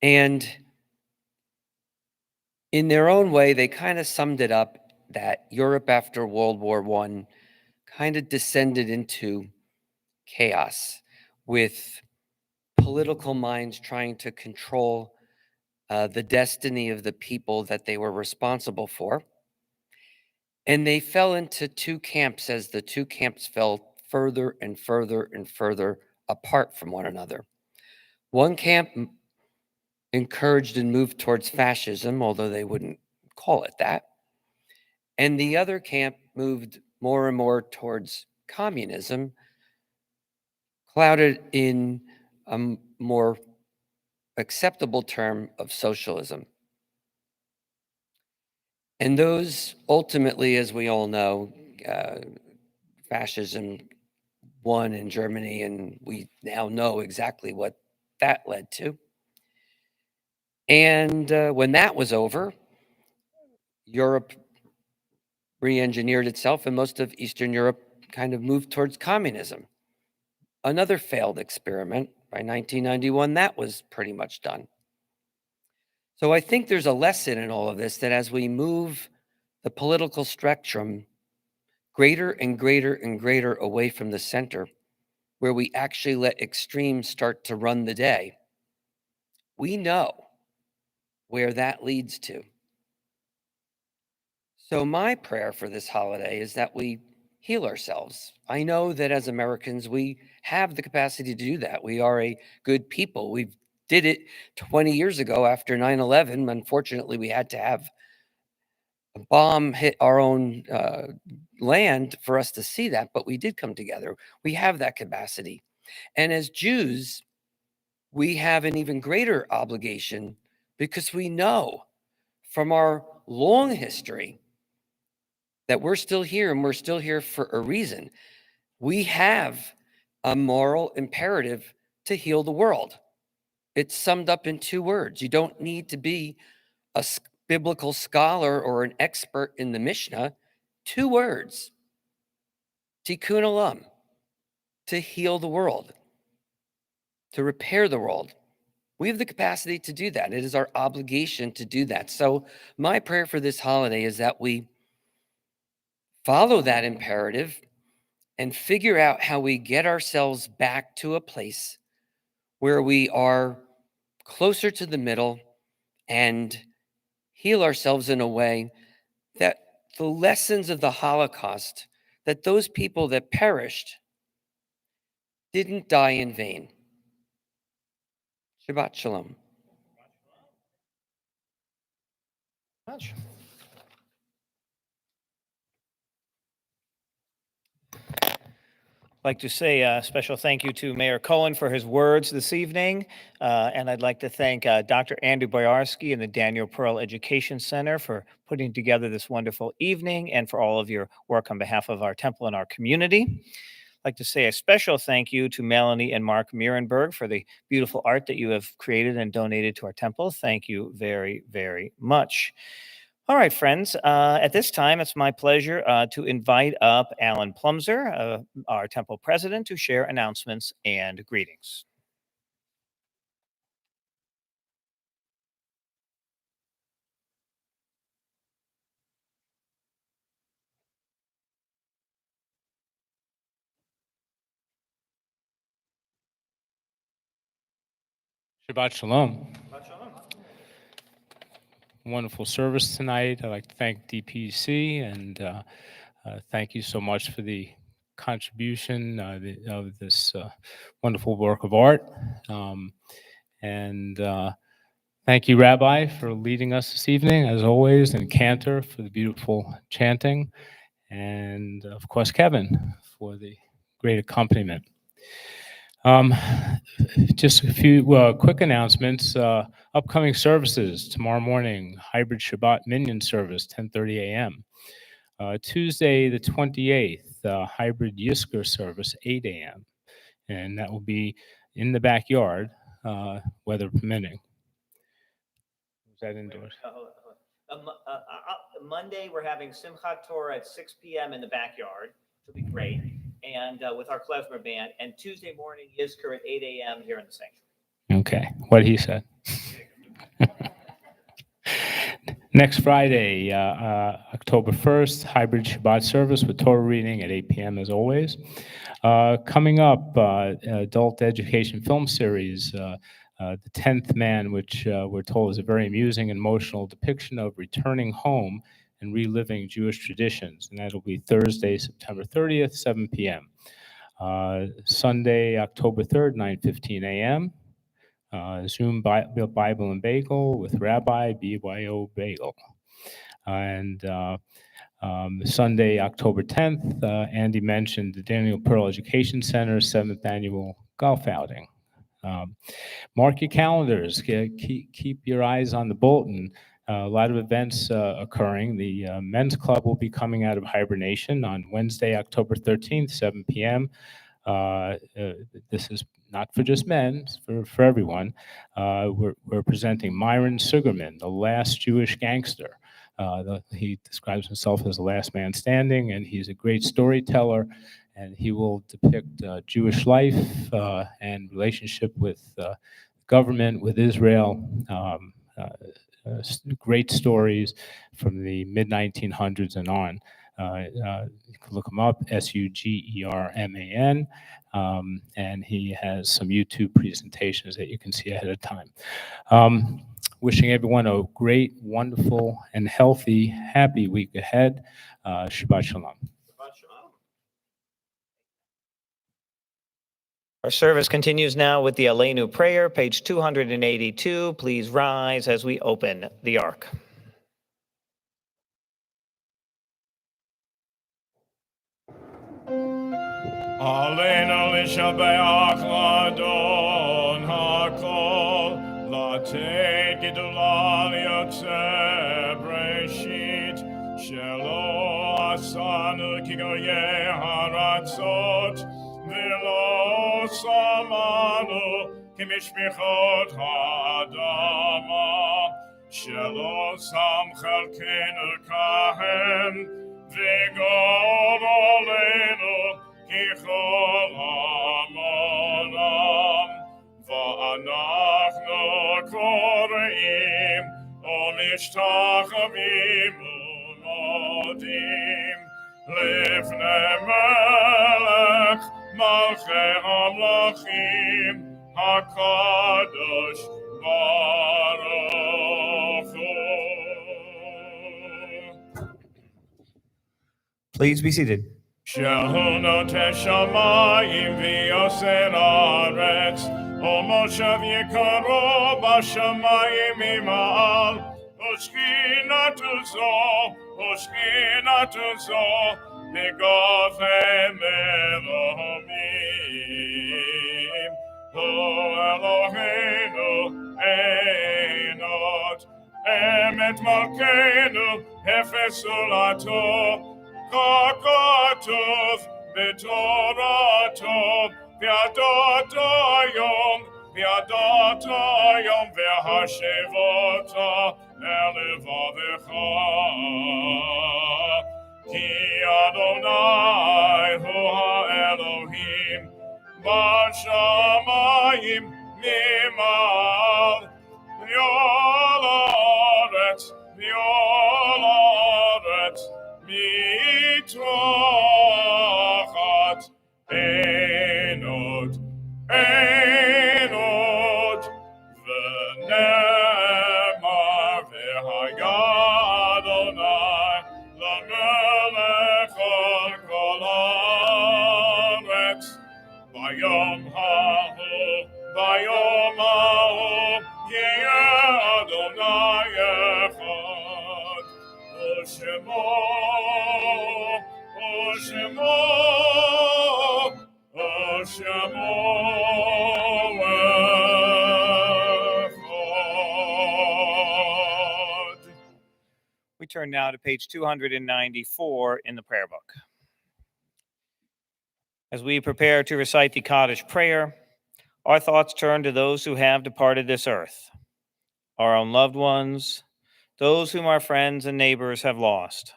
And in their own way, they kind of summed it up that Europe after World War I kind of descended into chaos with political minds trying to control the destiny of the people that they were responsible for. And they fell into two camps as the two camps fell further and further and further apart from one another. One camp encouraged and moved towards fascism, although they wouldn't call it that. And the other camp moved more and more towards communism, clouded in a more acceptable term of socialism. And those ultimately, as we all know, fascism won in Germany, and we now know exactly what that led to. And when that was over, Europe re-engineered itself, and most of Eastern Europe kind of moved towards communism. Another failed experiment. By 1991, that was pretty much done. So I think there's a lesson in all of this, that as we move the political spectrum greater and greater and greater away from the center, where we actually let extremes start to run the day, we know where that leads to. So my prayer for this holiday is that we heal ourselves. I know that as Americans, we have the capacity to do that. We are a good people. We did it 20 years ago after 9/11. Unfortunately, we had to have a bomb hit our own land for us to see that, but we did come together. We have that capacity. And as Jews, we have an even greater obligation because we know from our long history that we're still here and we're still here for a reason. We have a moral imperative to heal the world. It's summed up in 2 words. You don't need to be a biblical scholar or an expert in the Mishnah. 2 words. Tikkun olam, to heal the world, to repair the world. We have the capacity to do that. It is our obligation to do that. So my prayer for this holiday is that we follow that imperative and figure out how we get ourselves back to a place where we are closer to the middle and heal ourselves in a way that the lessons of the Holocaust, that those people that perished didn't die in vain. Shabbat Shalom. Much. I'd like to say a special thank you to Mayor Cohen for his words this evening. And I'd like to thank Dr. Andrew Boyarsky and the Daniel Pearl Education Center for putting together this wonderful evening and for all of your work on behalf of our temple and our community. I'd like to say a special thank you to Melanie and Mark Mierenberg for the beautiful art that you have created and donated to our temple. Thank you very, very much. All right, friends, at this time, it's my pleasure to invite up Alan Plumser, our temple president, to share announcements and greetings. Shabbat Shalom. Wonderful service tonight. I'd like to thank DPC and thank you so much for the contribution of this wonderful work of art. And thank you, Rabbi, for leading us this evening, as always, and Cantor for the beautiful chanting, and of course, Kevin for the great accompaniment. Just a few quick announcements. Upcoming services tomorrow morning: hybrid Shabbat Minyan service, 10:30 a.m. Tuesday the 28th, hybrid Yisker service, 8 a.m. And that will be in the backyard, weather permitting. Was that indoors? Monday, we're having Simchat Torah at 6 p.m. in the backyard, which will be great, and with our klezmer band. And Tuesday morning, Yizkor at 8 a.m. here in the sanctuary. Okay, what he said. Next Friday, October 1st, hybrid Shabbat service with Torah reading at 8 p.m. as always. Coming up, adult education film series, The 10th Man, which we're told is a very amusing and emotional depiction of returning home and reliving Jewish traditions. And that'll be Thursday, September 30th, 7 p.m. Sunday, October 3rd, 9:15 a.m. Zoom Bible and Bagel with Rabbi BYO Bagel. And Sunday, October 10th, Andy mentioned the Daniel Pearl Education Center's 7th annual golf outing. Mark your calendars. Keep your eyes on the bulletin. A lot of events occurring. The men's club will be coming out of hibernation on Wednesday, October 13th, 7 p.m. This is not for just men, it's for everyone. We're presenting Myron Sugarman, the last Jewish gangster. He describes himself as the last man standing, and he's a great storyteller, and he will depict Jewish life and relationship with government, with Israel, great stories from the mid-1900s and on. You can look him up, Sugerman, and he has some YouTube presentations that you can see ahead of time. Wishing everyone a great, wonderful, and healthy, happy week ahead. Shabbat Shalom. Our service continues now with the Aleinu prayer, page 282. Please rise as we open the Ark. Aleinu l'shabeach l'Adon hakol, latei gidula liyotzeh breshit, shelo asanu kigoye haratzot, v'lo samanu kimishmichot ha'adama, shelo sam chelkenu kahem, v'god olenu Kichol Amonam, Va'anachnu Koreim, Umishtachavim Umodim, Lifnei Melech Malchei Hamlachim, HaKadosh Baruch Hu. Please be seated. Shehu noteh shamayim v'yoser haaretz, umoshav yikaro b'shamayim mima'al, ushkinatu zo, b'gofem Elohim, Hu Eloheinu einot, emet malkeinu hefes ulato, Kakatov betorato, Viadata yom v'hashevota elevavecha. Ki Adonai hu ha'Elohim, b'shamayim mimal, v'yol haaretz, mitrachat enod, v'nemar v'hayad Adonai l'melech al kol haaretz, bayom hahu, yeh Adonai echad, Shemo echad. We turn now to page 294 in the prayer book. As we prepare to recite the Kaddish prayer, our thoughts turn to those who have departed this earth, our own loved ones, those whom our friends and neighbors have lost,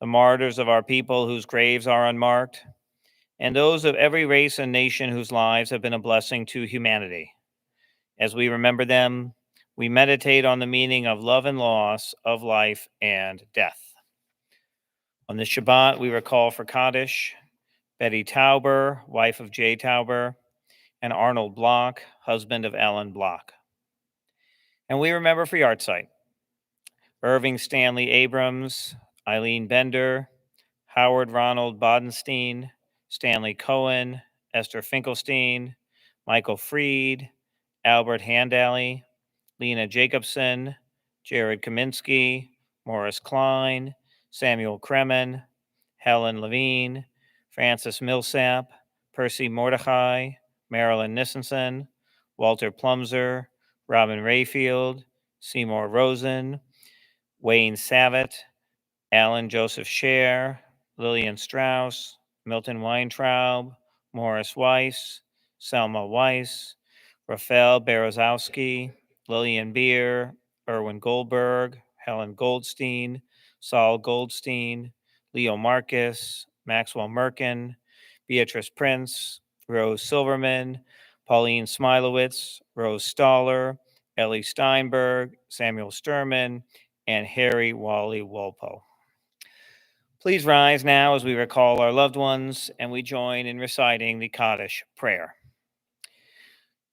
the martyrs of our people whose graves are unmarked, and those of every race and nation whose lives have been a blessing to humanity. As we remember them, we meditate on the meaning of love and loss, of life and death. On this Shabbat, we recall for Kaddish Betty Tauber, wife of Jay Tauber, and Arnold Block, husband of Ellen Block. And we remember for Yahrzeit Irving Stanley Abrams, Eileen Bender, Howard Ronald Bodenstein, Stanley Cohen, Esther Finkelstein, Michael Freed, Albert Handalley, Lena Jacobson, Jared Kaminsky, Morris Klein, Samuel Kremen, Helen Levine, Francis Millsap, Percy Mordechai, Marilyn Nissenson, Walter Plumser, Robin Rayfield, Seymour Rosen, Wayne Savitt, Alan Joseph Scher, Lillian Strauss, Milton Weintraub, Morris Weiss, Selma Weiss, Rafael Berezowski, Lillian Beer, Erwin Goldberg, Helen Goldstein, Saul Goldstein, Leo Marcus, Maxwell Merkin, Beatrice Prince, Rose Silverman, Pauline Smilowitz, Rose Staller, Ellie Steinberg, Samuel Sturman, and Harry Wally Walpole. Please rise now as we recall our loved ones and we join in reciting the Kaddish prayer.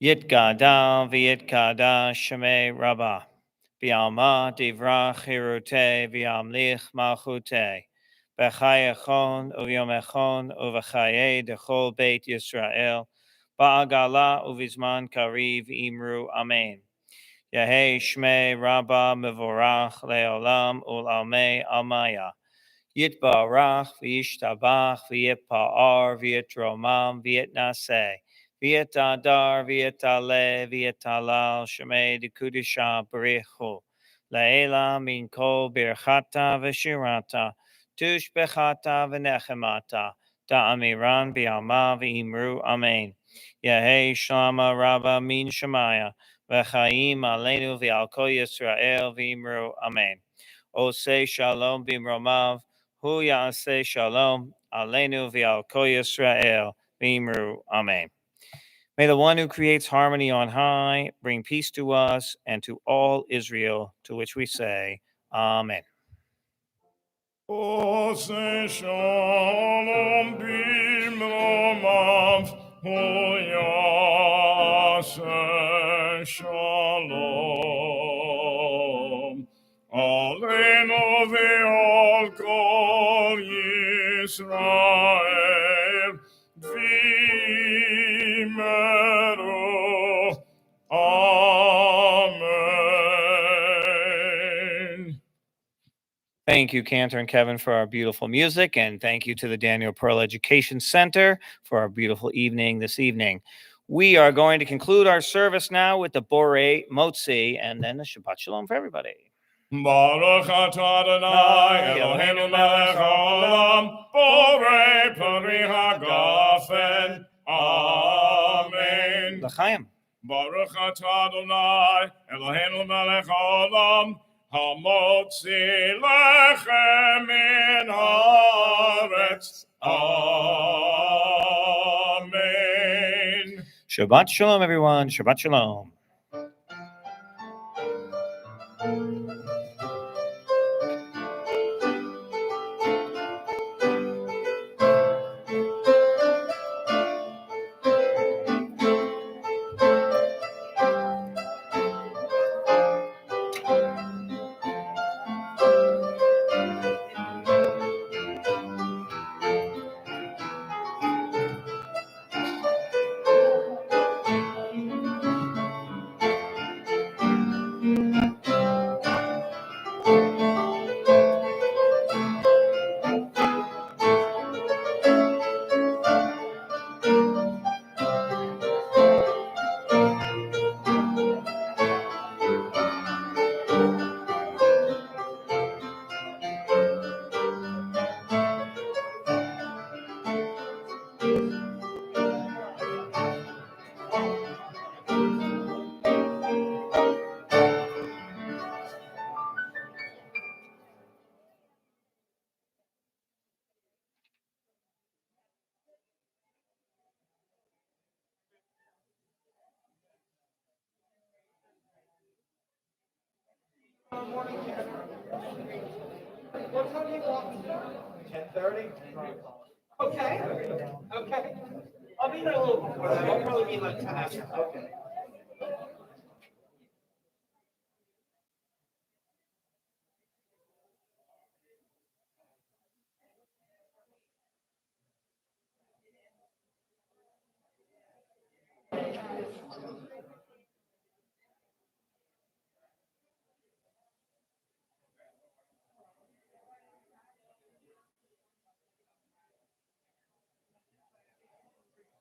Yitkada v'yitkada shemei rabbah, v'alma divrach hirute v'amlich malchute, v'chayachon uvyomechon uv'chaye dechol beit Yisrael, ba'agala uvizman kariv imru amen. Yahei shmei rabbah mevorach leolam ulalmei almaya. Yitbarach v'yishtabach v'yitpa'ar v'yitromam v'yitnaseh v'yitadar v'yitaleh v'yitalal shemei dekudisha b'richu la'ela min kol birchata v'shirata tushbechata v'nechemata ta'amiran b'alma v'imru amen. Yahei shlama rabba min shemaya v'chaim aleinu v'al kol Yisrael v'imru amen. Oseh shalom b'mromav Hu Ya'aseh Shalom, Aleinu v'al Kol Yisrael, V'imru, Amen. May the one who creates harmony on high bring peace to us and to all Israel, to which we say, Amen. Oseh shalom b'mromav, hu ya'aseh shalom. Aleinu v'al kol Yisrael, v'imru, Amen. Thank you, Cantor and Kevin, for our beautiful music, and thank you to the Daniel Pearl Education Center for our beautiful evening this evening. We are going to conclude our service now with the Borei Motzi, and then the Shabbat Shalom for everybody. Baruch atah Adonai Eloheinu melech haolam, borei peri hagafen. Amen. L'chaim. Baruch atah Adonai Eloheinu melech haolam, hamotzi lechem min haaretz. Amen. Shabbat Shalom, everyone. Shabbat Shalom. What time do you want? 10:30? Okay. I'll be there a little before that. I'll probably be like 10 after. Okay.